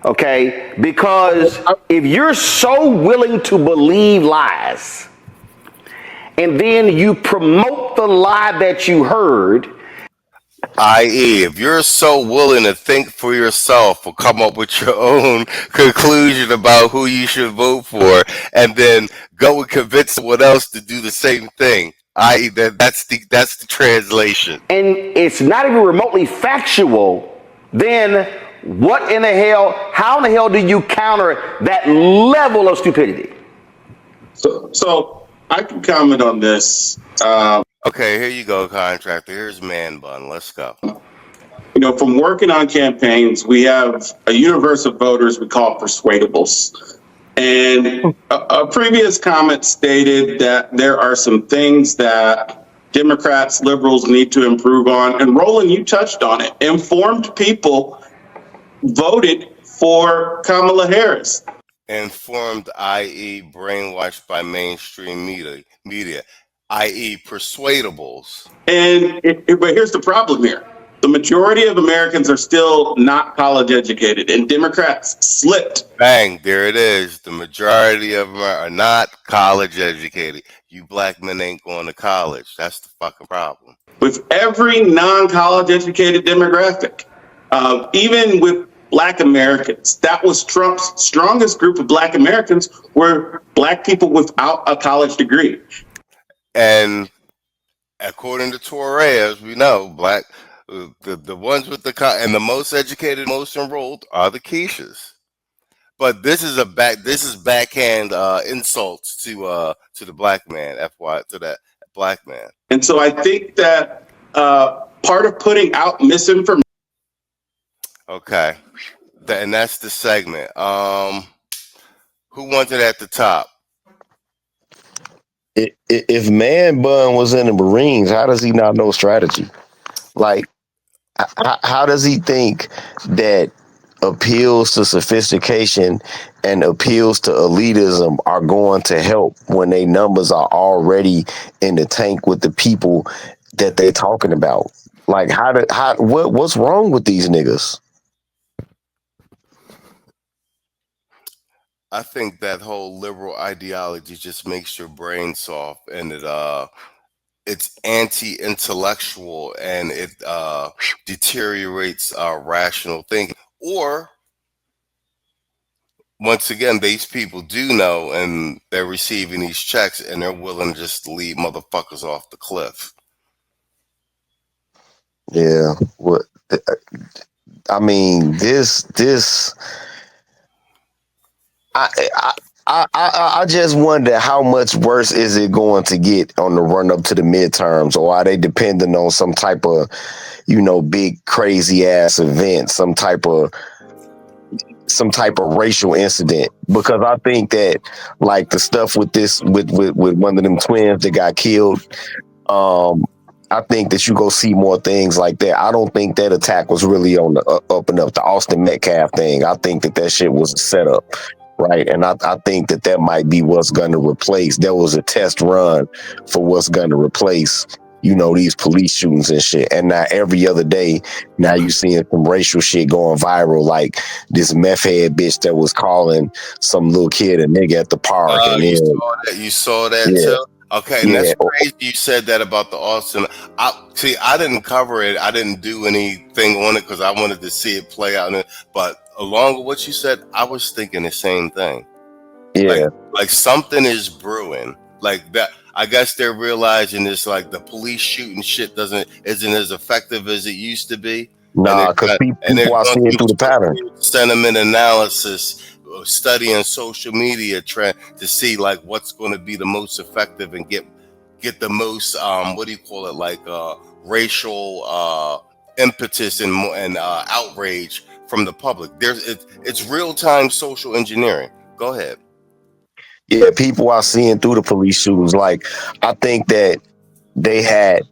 Okay? Because if you're so willing to believe lies, and then you promote the lie that you heard, i.e., if you're so willing to think for yourself or come up with your own conclusion about who you should vote for, and then go and convince someone else to do the same thing, That's the translation. and it's not even remotely factual, then what in the hell, how in the hell do you counter that level of stupidity? So I can comment on this. Okay, here you go, contractor. Here's Man Bun. Let's go. You know, from working on campaigns, we have a universe of voters we call persuadables. And a previous comment stated that there are some things that Democrats, liberals need to improve on. And Roland, you touched on it. Informed people voted for Kamala Harris. Informed, i.e., brainwashed by mainstream media, i.e., persuadables. But here's the problem here. The majority of Americans are still not college educated, and Democrats slipped. Bang, there it is. The majority of them are not college educated. You black men ain't going to college. That's the fucking problem. With every non-college educated demographic, even with Black Americans, that was Trump's strongest group of Black Americans were Black people without a college degree. And according to Torres, we know the ones with and the most educated, most enrolled are the quiches. But this is backhand insults to the black man, to that black man. And so I think that part of putting out misinformation. Okay, and that's the segment. Who wants it at the top? If Man Bun was in the Marines, how does he not know strategy? Like, how does he think that appeals to sophistication and appeals to elitism are going to help when their numbers are already in the tank with the people that they're talking about? Like, what's wrong with these niggas? I think that whole liberal ideology just makes your brain soft, and it's anti-intellectual, and it deteriorates rational thinking. Or, once again, these people do know, and they're receiving these checks, and they're willing to just leave motherfuckers off the cliff. Yeah, what? I mean, I just wonder how much worse is it going to get on the run up to the midterms, or are they depending on some type of, big crazy ass event, some type of racial incident? Because I think that, like, the stuff with one of them twins that got killed, I think that you go see more things like that. I don't think that attack was really on the up and up, the Austin Metcalf thing. I think that shit was a setup. Right. And I think that might be what's going to replace. There was a test run for what's going to replace, these police shootings and shit. And now every other day, now you're seeing some racial shit going viral, like this meth head bitch that was calling some little kid a nigga at the park. And you saw that too? Okay, and that's crazy you said that about the Austin. I didn't cover it. I didn't do anything on it because I wanted to see it play out. But along with what you said, I was thinking the same thing. Yeah. Like something is brewing. Like that. I guess they're realizing it's like the police shooting shit isn't as effective as it used to be. Nah, because people are seeing through the pattern. Sentiment analysis, studying social media trend to see like what's going to be the most effective and get the most racial impetus and outrage from the public. It's real-time social engineering. Go ahead. Yeah, people are seeing through the police shootings. Like, I think that they had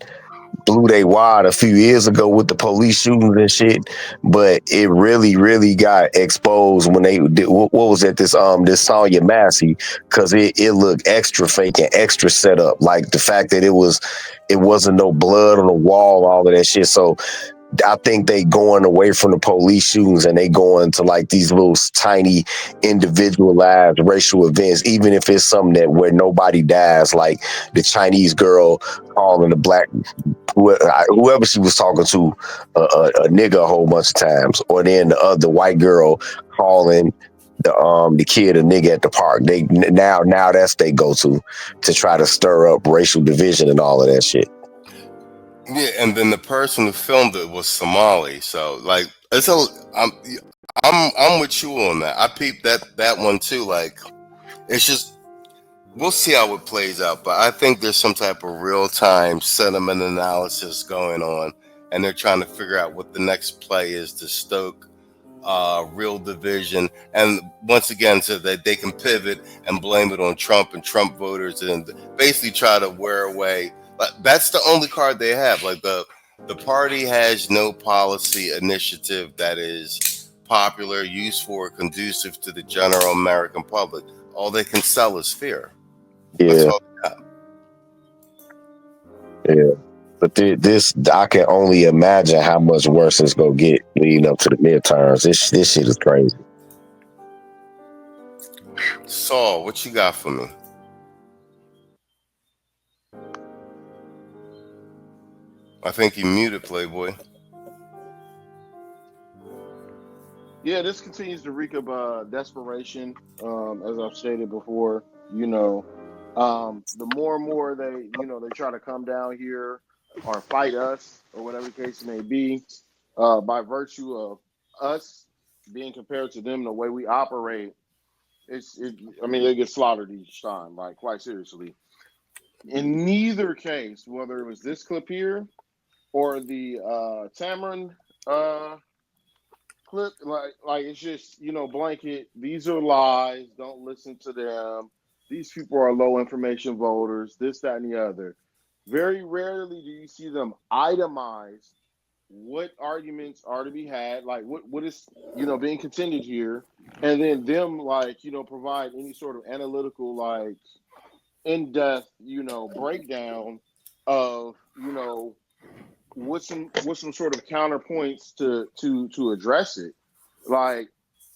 blew they wad a few years ago with the police shootings and shit, but it really, really got exposed when they did, what was it, this Sonya Massey, because it looked extra fake and extra set up. Like the fact that it wasn't no blood on the wall, all of that shit. So I think they going away from the police shootings and they going to like these little tiny individualized racial events, even if it's something that where nobody dies, like the Chinese girl calling the black whoever she was talking to a nigga a whole bunch of times, or then the white girl calling the kid a nigga at the park. They now that's they go to try to stir up racial division and all of that shit. Yeah, and then the person who filmed it was Somali. So like, I'm with you on that. I peeped that one too. Like, it's just we'll see how it plays out. But I think there's some type of real time sentiment analysis going on, and they're trying to figure out what the next play is to stoke real division, and once again, so that they can pivot and blame it on Trump and Trump voters, and basically try to wear away. That's the only card they have. Like the party has no policy initiative that is popular, useful, or conducive to the general American public. All they can sell is fear. That's Yeah, all they have. yeah. But this, I can only imagine how much worse it's gonna get leading up to the midterms. This shit is crazy. Saul, what you got for me? I think you muted, Playboy. Yeah, this continues to reek of desperation. As I've stated before, the more and more they try to come down here or fight us or whatever the case may be, by virtue of us being compared to them, the way we operate, they get slaughtered each time, like quite seriously. In neither case, whether it was this clip here or the Tamron clip, like it's just, blanket. These are lies. Don't listen to them. These people are low information voters, this, that, and the other. Very rarely do you see them itemize what arguments are to be had, like what is, being contended here, and then them, provide any sort of analytical, in-depth, breakdown of, what's some sort of counterpoints to address it.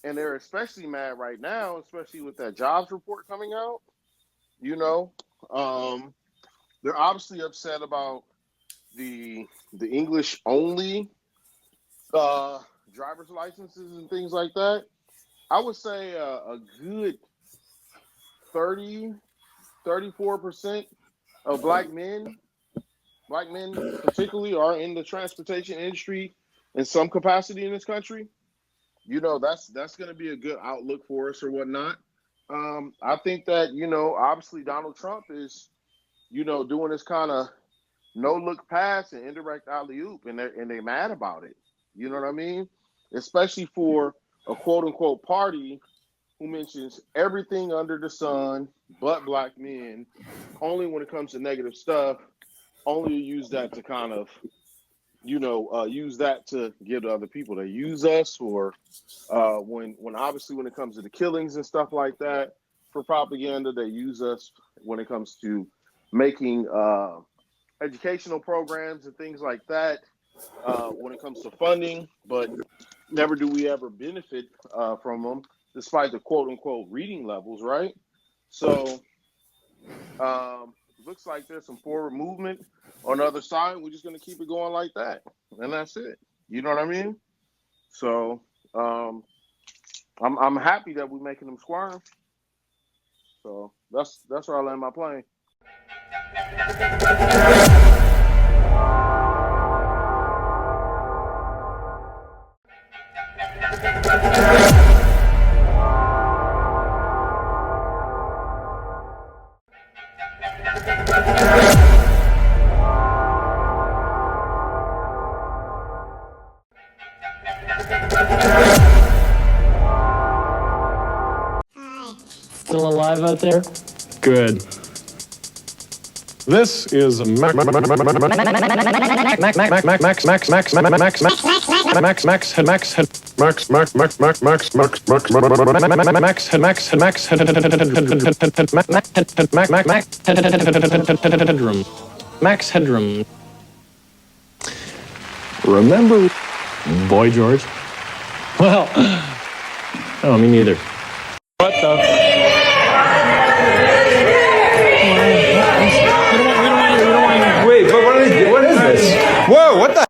And they're especially mad right now, especially with that jobs report coming out. They're obviously upset about the English only driver's licenses and things like that. I would say a good 34% of black men particularly, are in the transportation industry in some capacity in this country. That's going to be a good outlook for us or whatnot. I think that, obviously Donald Trump is, doing this kind of no look pass and indirect alley-oop, and they're mad about it. You know what I mean? Especially for a quote unquote party who mentions everything under the sun but black men, only when it comes to negative stuff, only use that to kind of, use that to give to other people. They use us for when obviously when it comes to the killings and stuff like that for propaganda. They use us when it comes to making educational programs and things like that when it comes to funding, but never do we ever benefit from them, despite the quote unquote reading levels, right? So looks like there's some forward movement on the other side. We're just going to keep it going like that, and that's it. You know what I mean? So I'm happy that we're making them squirm. So that's where I land my plane. Still alive out there? Good. This is Max Headroom. Remember Boy George? Well, no, me neither. What the? Wait, but what is this? Whoa, what the?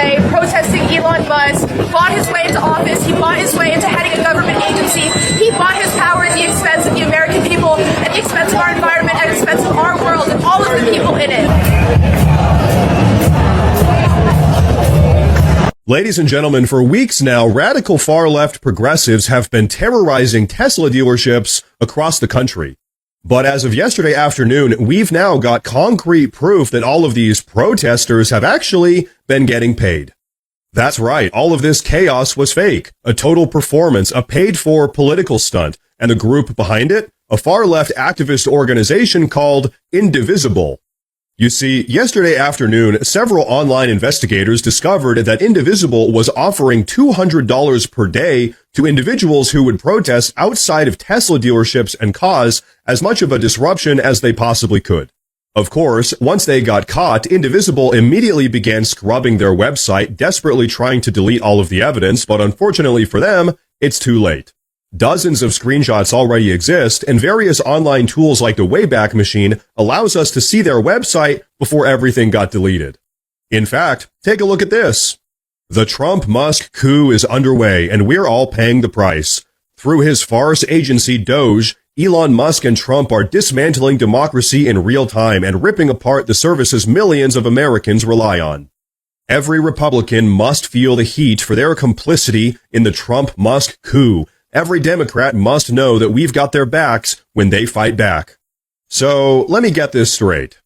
way protesting Elon Musk. He bought his way into office. He bought his way into heading a government agency. He bought his power at the expense of the American people, at the expense of our environment, at the expense of our world and all of the people in it. Ladies and gentlemen, for weeks now, radical far-left progressives have been terrorizing Tesla dealerships across the country. But as of yesterday afternoon, we've now got concrete proof that all of these protesters have actually been getting paid. That's right, all of this chaos was fake, a total performance, a paid-for political stunt, and the group behind it, a far-left activist organization called Indivisible. You see, yesterday afternoon, several online investigators discovered that Indivisible was offering $200 per day to individuals who would protest outside of Tesla dealerships and cause as much of a disruption as they possibly could. Of course, once they got caught, Indivisible immediately began scrubbing their website, desperately trying to delete all of the evidence, but unfortunately for them, it's too late. Dozens of screenshots already exist, and various online tools like the Wayback Machine allows us to see their website before everything got deleted. In fact, take a look at this. The Trump-Musk coup is underway, and we're all paying the price. Through his farce agency Doge, Elon Musk and Trump are dismantling democracy in real time and ripping apart the services millions of Americans rely on. Every Republican must feel the heat for their complicity in the Trump-Musk coup. Every Democrat must know that we've got their backs when they fight back. So, let me get this straight.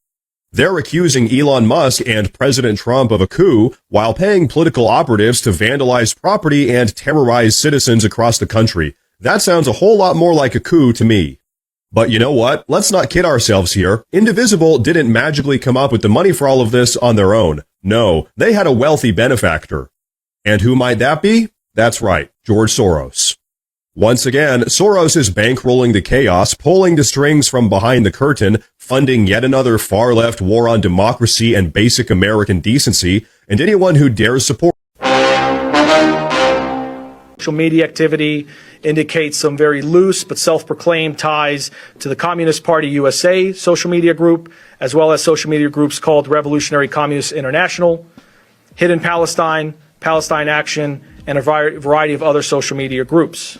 They're accusing Elon Musk and President Trump of a coup while paying political operatives to vandalize property and terrorize citizens across the country. That sounds a whole lot more like a coup to me. But you know what? Let's not kid ourselves here. Indivisible didn't magically come up with the money for all of this on their own. No, they had a wealthy benefactor. And who might that be? That's right, George Soros. Once again, Soros is bankrolling the chaos, pulling the strings from behind the curtain, funding yet another far-left war on democracy and basic American decency, and anyone who dares support. Social media activity indicates some very loose but self-proclaimed ties to the Communist Party USA social media group, as well as social media groups called Revolutionary Communist International, Hidden Palestine, Palestine Action, and a variety of other social media groups.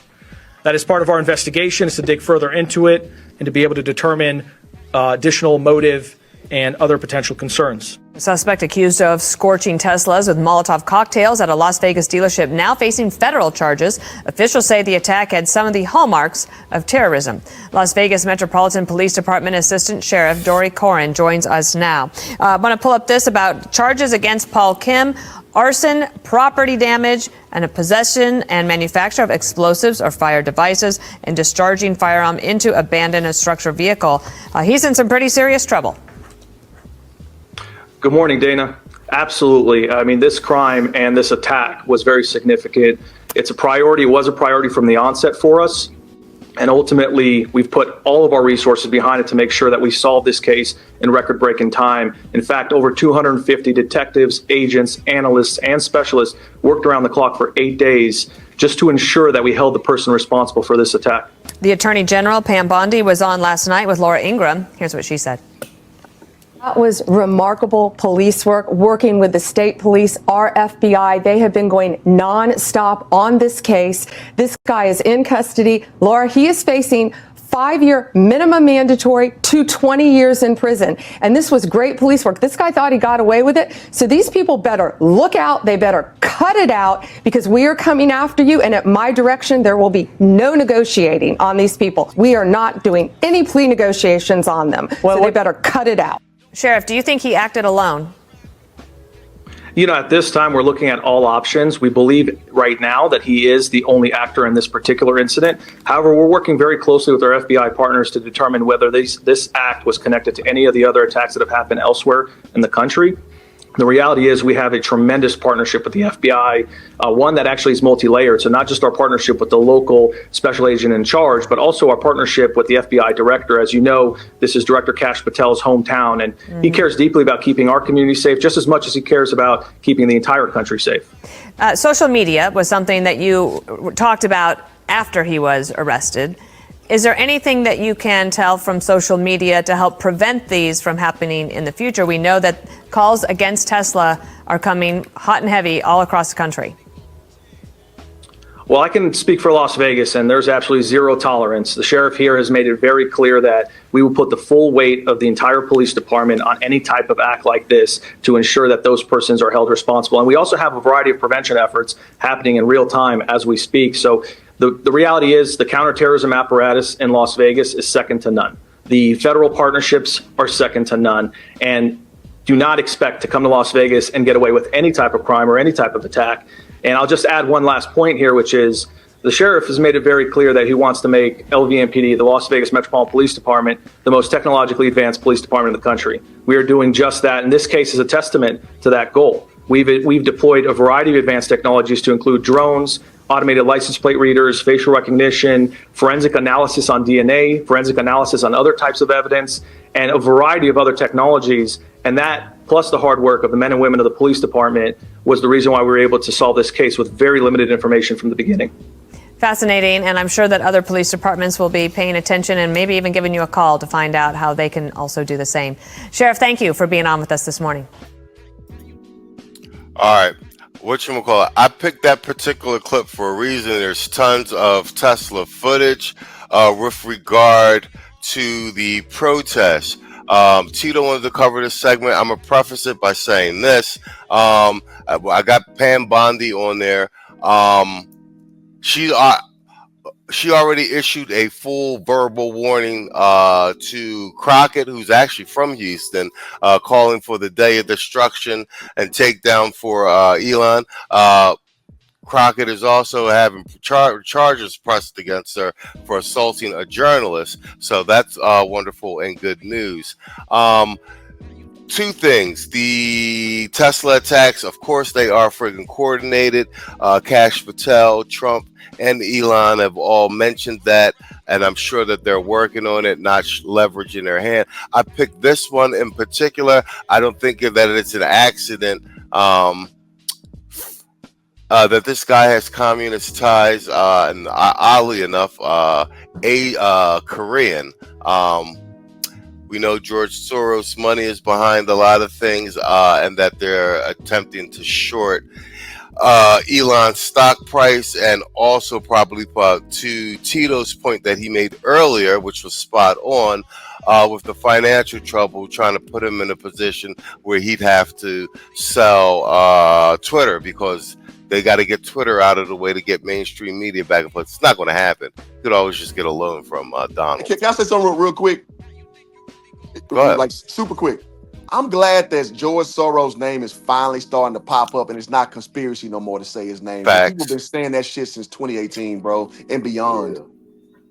That is part of our investigation, is to dig further into it and to be able to determine additional motive and other potential concerns. The suspect accused of scorching Teslas with Molotov cocktails at a Las Vegas dealership now facing federal charges. Officials say the attack had some of the hallmarks of terrorism. Las Vegas Metropolitan Police Department Assistant Sheriff Dory Corin joins us now. I want to pull up this about charges against Paul Kim: arson, property damage, and a possession and manufacture of explosives or fire devices, and discharging firearm into abandoned structure vehicle. He's in some pretty serious trouble. Good morning, Dana. Absolutely. I mean, this crime and this attack was very significant. It's a priority. It was a priority from the onset for us. And ultimately, we've put all of our resources behind it to make sure that we solve this case in record-breaking time. In fact, over 250 detectives, agents, analysts, and specialists worked around the clock for 8 days just to ensure that we held the person responsible for this attack. The Attorney General, Pam Bondi, was on last night with Laura Ingraham. Here's what she said. That was remarkable police work, working with the state police, our FBI. They have been going nonstop on this case. This guy is in custody. Laura, he is facing 5-year minimum mandatory to 20 years in prison. And this was great police work. This guy thought he got away with it. So these people better look out. They better cut it out, because we are coming after you. And at my direction, there will be no negotiating on these people. We are not doing any plea negotiations on them. So they better cut it out. Sheriff, do you think he acted alone? You know, at this time, we're looking at all options. We believe right now that he is the only actor in this particular incident. However, we're working very closely with our FBI partners to determine whether this act was connected to any of the other attacks that have happened elsewhere in the country. The reality is we have a tremendous partnership with the FBI, one that actually is multi-layered. So not just our partnership with the local special agent in charge, but also our partnership with the FBI director. As you know, this is Director Kash Patel's hometown, and he cares deeply about keeping our community safe just as much as he cares about keeping the entire country safe. Social media was something that you talked about after he was arrested. Is there anything that you can tell from social media to help prevent these from happening in the future? We know that calls against Tesla are coming hot and heavy all across the country. Well, I can speak for Las Vegas, and there's absolutely zero tolerance. The sheriff here has made it very clear that we will put the full weight of the entire police department on any type of act like this to ensure that those persons are held responsible. And we also have a variety of prevention efforts happening in real time as we speak. So the reality is the counterterrorism apparatus in Las Vegas is second to none. The federal partnerships are second to none. And do not expect to come to Las Vegas and get away with any type of crime or any type of attack. And I'll just add one last point here, which is the sheriff has made it very clear that he wants to make LVMPD, the Las Vegas Metropolitan Police Department, the most technologically advanced police department in the country. We are doing just that, and this case is a testament to that goal. We've deployed a variety of advanced technologies to include drones, automated license plate readers, facial recognition, forensic analysis on DNA, forensic analysis on other types of evidence, and a variety of other technologies. And that, plus the hard work of the men and women of the police department, was the reason why we were able to solve this case with very limited information from the beginning. Fascinating, and I'm sure that other police departments will be paying attention and maybe even giving you a call to find out how they can also do the same. Sheriff, thank you for being on with us this morning. All right. Whatchamacallit, I picked that particular clip for a reason. There's tons of Tesla footage with regard to the protest. Tito wanted to cover this segment. I'm going to preface it by saying this. I got Pam Bondi on there. She already issued a full verbal warning to Crockett, who's actually from Houston, calling for the day of destruction and takedown for Elon. Crockett is also having charges pressed against her for assaulting a journalist. So that's wonderful and good news. Two things. The Tesla attacks, of course, they are friggin' coordinated. Kash Patel, Trump, and Elon have all mentioned that, and I'm sure that they're working on it, not leveraging their hand. I picked this one in particular. I don't think that it's an accident that this guy has communist ties, and oddly enough, Korean. We know George Soros' money is behind a lot of things, and that they're attempting to short Elon's stock price, and also probably to Tito's point that he made earlier, which was spot on, with the financial trouble, trying to put him in a position where he'd have to sell Twitter, because they got to get Twitter out of the way to get mainstream media back in place. It's not going to happen. You could always just get a loan from Donald. Can I say something real quick? Go ahead. Like super quick. I'm glad that George Soros' name is finally starting to pop up, and it's not conspiracy no more to say his name. Facts. People have been saying that shit since 2018, bro, and beyond.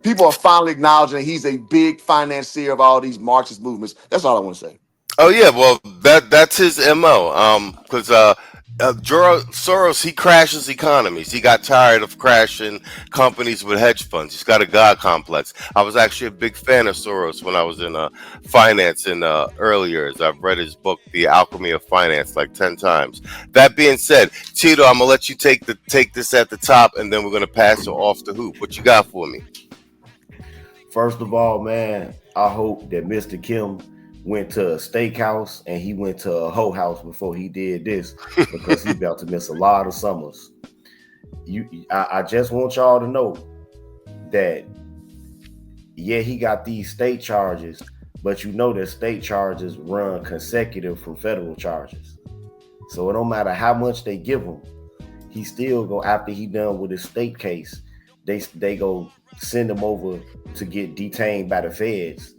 People are finally acknowledging he's a big financier of all these Marxist movements. That's all I want to say. Oh yeah, well that's his MO. Because George Soros, he crashes economies. He got tired of crashing companies with hedge funds. He's got a God complex. I was actually a big fan of Soros when I was in finance in early years. I've read his book, The Alchemy of Finance, like 10 times. That being said, Tito, I'm gonna let you take this at the top, and then we're gonna pass it off to Hoop. What you got for me? First of all, man, I hope that Mr. Kim went to a steakhouse and he went to a hoe house before he did this, because he's about to miss a lot of summers. I just want y'all to know that, yeah, he got these state charges, but you know that state charges run consecutive from federal charges. So it don't matter how much they give him, he still go, after he done with his state case, they go send him over to get detained by the feds.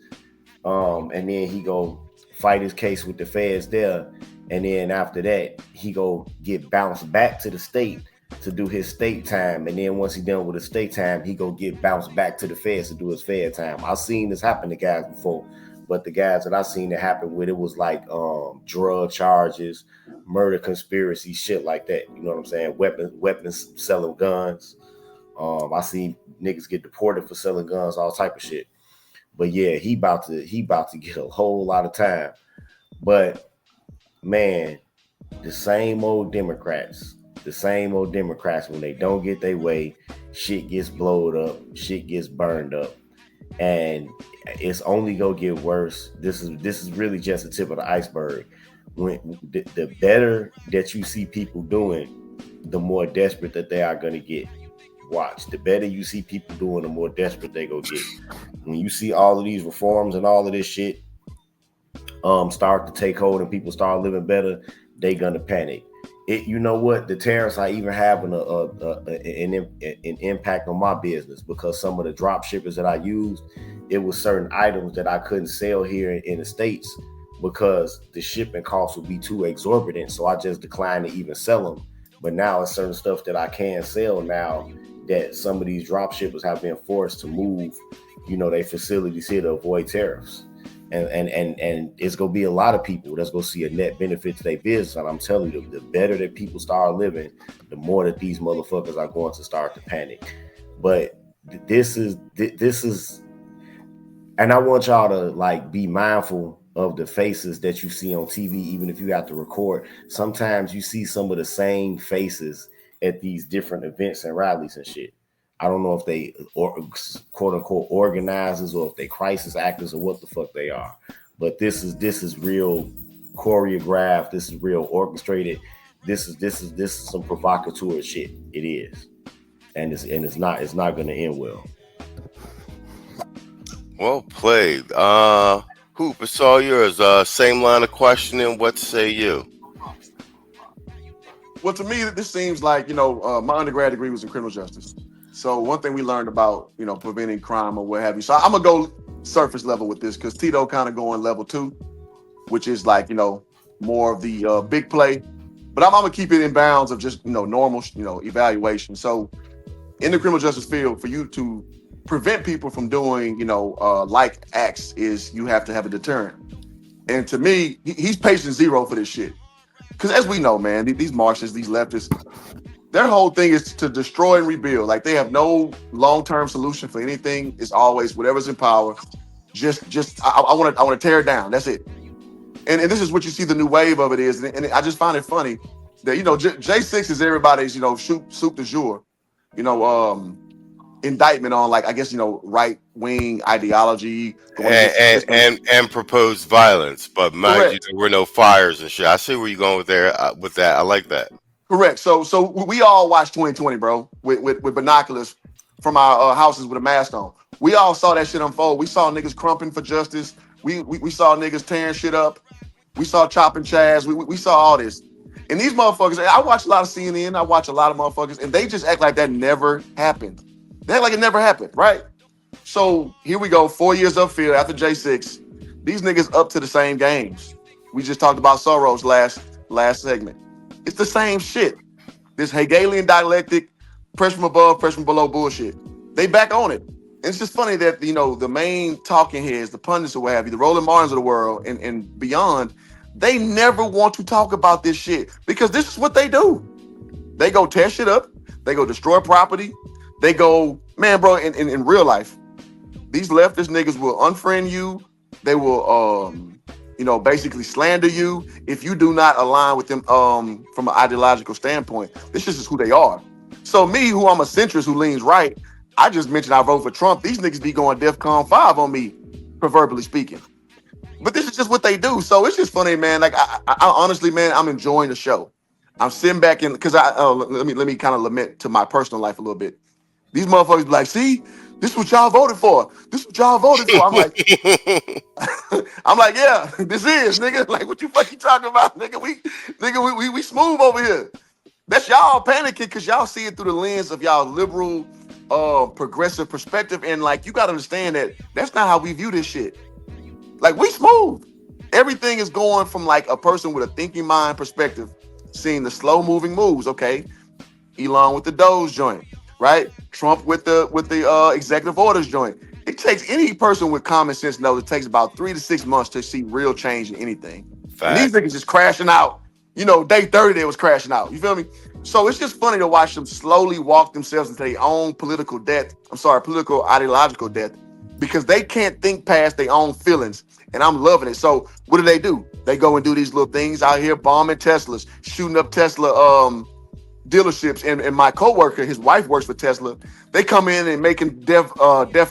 And then he go fight his case with the feds there. And then after that, he go get bounced back to the state to do his state time. And then once he done with his state time, he go get bounced back to the feds to do his fed time. I've seen this happen to guys before, but the guys that I seen it happen with, it was like drug charges, murder conspiracy, shit like that. You know what I'm saying? Weapons selling guns. I seen niggas get deported for selling guns, all type of shit. But yeah, he about to get a whole lot of time. But man, the same old Democrats, when they don't get their way, shit gets blowed up, shit gets burned up. and it's only gonna get worse. This is really just the tip of the iceberg. When the better that you see people doing, the more desperate that they are gonna get. Watch. The better you see people doing, the more desperate they go get. When you see all of these reforms and all of this shit start to take hold and people start living better, they gonna panic. You know what? The tariffs are even having an impact on my business, because some of the drop shippers that I used, it was certain items that I couldn't sell here in the States because the shipping costs would be too exorbitant. So I just declined to even sell them. But now it's certain stuff that I can sell now that some of these drop shippers have been forced to move, their facilities here to avoid tariffs. And it's gonna be a lot of people that's gonna see a net benefit to their business. And I'm telling you, the better that people start living, the more that these motherfuckers are going to start to panic. But this is, and I want y'all to be mindful of the faces that you see on TV, even if you have to record. Sometimes you see some of the same faces at these different events and rallies and shit. I don't know if they quote unquote organizers or if they crisis actors or what the fuck they are. But this is real choreographed. This is real orchestrated. This is some provocateur shit. It is, and it's not going to end well. Well played. Hoop, it's all yours. Same line of questioning. What say you? Well, to me, this seems like, my undergrad degree was in criminal justice. So one thing we learned about, preventing crime or what have you. So I'm going to go surface level with this, because Tito kind of going level 2, which is more of the big play. But I'm going to keep it in bounds of just, normal, evaluation. So in the criminal justice field, for you to prevent people from doing, like acts, is you have to have a deterrent. And to me, he's patient zero for this shit. Because as we know, man, these Marxists, these leftists, their whole thing is to destroy and rebuild. Like, they have no long-term solution for anything. It's always whatever's in power. I want to tear it down. That's it. And this is what you see the new wave of it is. And I just find it funny that, J6 is everybody's, soup du jour, indictment on, right-wing ideology. And proposed violence. But mind you, there were no fires and shit. I see where you're going with that. I like that. Correct. So we all watched 2020, bro, with binoculars from our houses with a mask on. We all saw that shit unfold. We saw niggas crumping for justice. We saw niggas tearing shit up. We saw chopping chads. We saw all this. And these motherfuckers, I watch a lot of CNN. I watch a lot of motherfuckers, and they just act like that never happened. They act like it never happened, right? So here we go, 4 years upfield after J6. These niggas up to the same games. We just talked about Soros last segment. It's the same shit. This Hegelian dialectic, pressure from above, pressure from below bullshit. They back on it. And it's just funny that, the main talking heads, the pundits or what have you, the Roland Martins of the world and beyond, they never want to talk about this shit, because this is what they do. They go tear shit up. They go destroy property. They go, man, bro, in real life, these leftist niggas will unfriend you. They will, basically slander you if you do not align with them from an ideological standpoint. This is just who they are. So me, who I'm a centrist who leans right, I just mentioned I vote for Trump. These niggas be going DEFCON 5 on me, proverbially speaking. But this is just what they do. So it's just funny, man. Like, I honestly, man, I'm enjoying the show. I'm sitting back in, because let me kind of lament to my personal life a little bit. These motherfuckers be like, see, this is what y'all voted for. This is what y'all voted for. I'm like, yeah, this is, nigga. Like, what you fucking talking about, nigga? We smooth over here. That's y'all panicking because y'all see it through the lens of y'all liberal, progressive perspective. And you got to understand that that's not how we view this shit. Like, we smooth. Everything is going from a person with a thinking mind perspective, seeing the slow moving moves. Okay, Elon with the Doge joint, right? Trump with the executive orders joint. It takes any person with common sense knows it takes about 3 to 6 months to see real change in anything. And these niggas just crashing out. Day 30 they was crashing out. You feel me? So it's just funny to watch them slowly walk themselves into their own political ideological death, because they can't think past their own feelings. And I'm loving it. So what do? They go and do these little things out here, bombing Teslas, shooting up Tesla dealerships, and my coworker, his wife works for Tesla. They come in and making death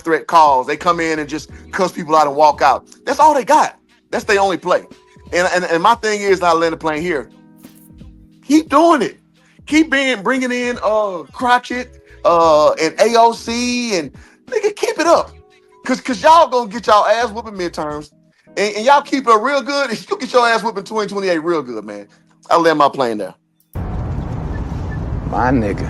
threat calls. They come in and just cuss people out and walk out. That's all they got. That's their only play. And my thing is, I land the plane here. Keep doing it. Keep bringing in Crotchet and AOC and nigga, keep it up. Cause y'all gonna get y'all ass whooping midterms, and y'all keep it up real good. And you'll get your ass whooping 2028 real good, man. I'll land my plane there. My nigga.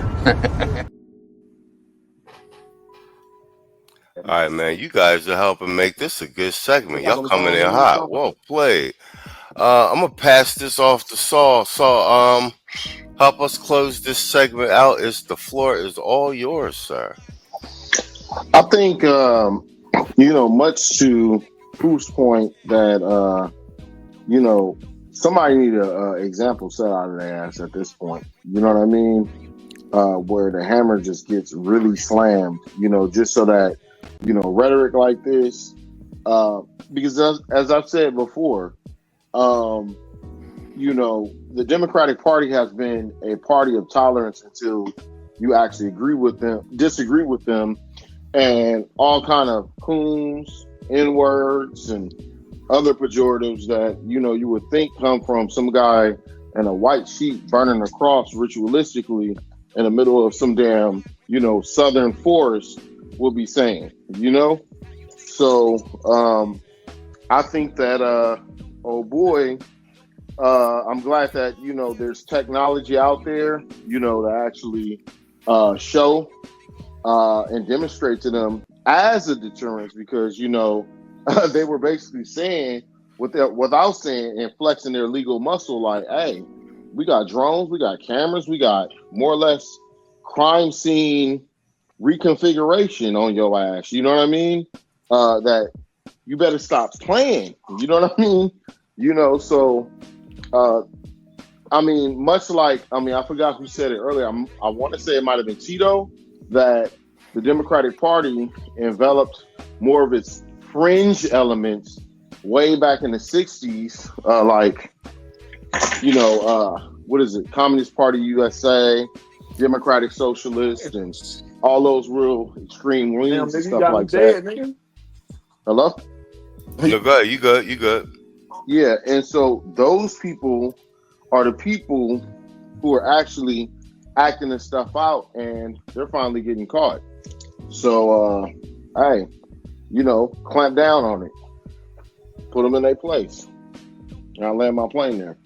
All right, man. You guys are helping make this a good segment. Y'all coming in hot. Well played. I'm gonna pass this off to Saul. Saul, help us close this segment out. The floor is all yours, sir. I think much to Proof's point that somebody need a example set out of their ass at this point. You know what I mean? Where the hammer just gets really slammed. Just so that rhetoric like this. Because as I've said before, the Democratic Party has been a party of tolerance until you actually disagree with them, and all kind of coons, N-words, and other pejoratives that you would think come from some guy in a white sheet burning a cross ritualistically in the middle of some damn southern forest will be saying. So I think that I'm glad that there's technology out there to actually show and demonstrate to them as a deterrence, because they were basically saying without saying and flexing their legal muscle, like, hey, we got drones, we got cameras, we got more or less crime scene reconfiguration on your ass. You know what I mean? That you better stop playing. You know what I mean? So much like, I forgot who said it earlier. I want to say it might have been Tito, that the Democratic Party enveloped more of its fringe elements way back in the 60s, what is it? Communist Party USA, Democratic Socialist, and all those real extreme wings and stuff like that. Nigga. Hello? You good. Yeah, and so those people are the people who are actually acting this stuff out, and they're finally getting caught. So, hey, clamp down on it. Put them in their place. And I'll land my plane there.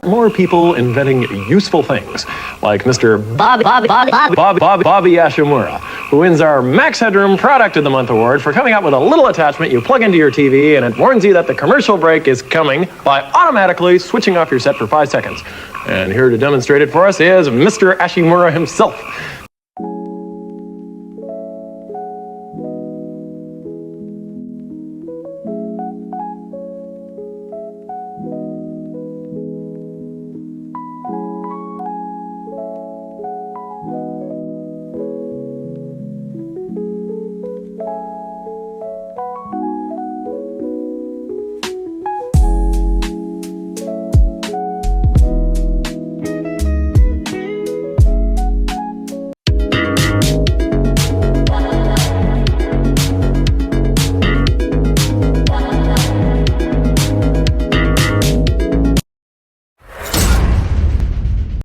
More people inventing useful things, like Mr. Bobby Ashimura, who wins our Max Headroom Product of the Month award for coming up with a little attachment you plug into your TV and it warns you that the commercial break is coming by automatically switching off your set for 5 seconds. And here to demonstrate it for us is Mr. Ashimura himself.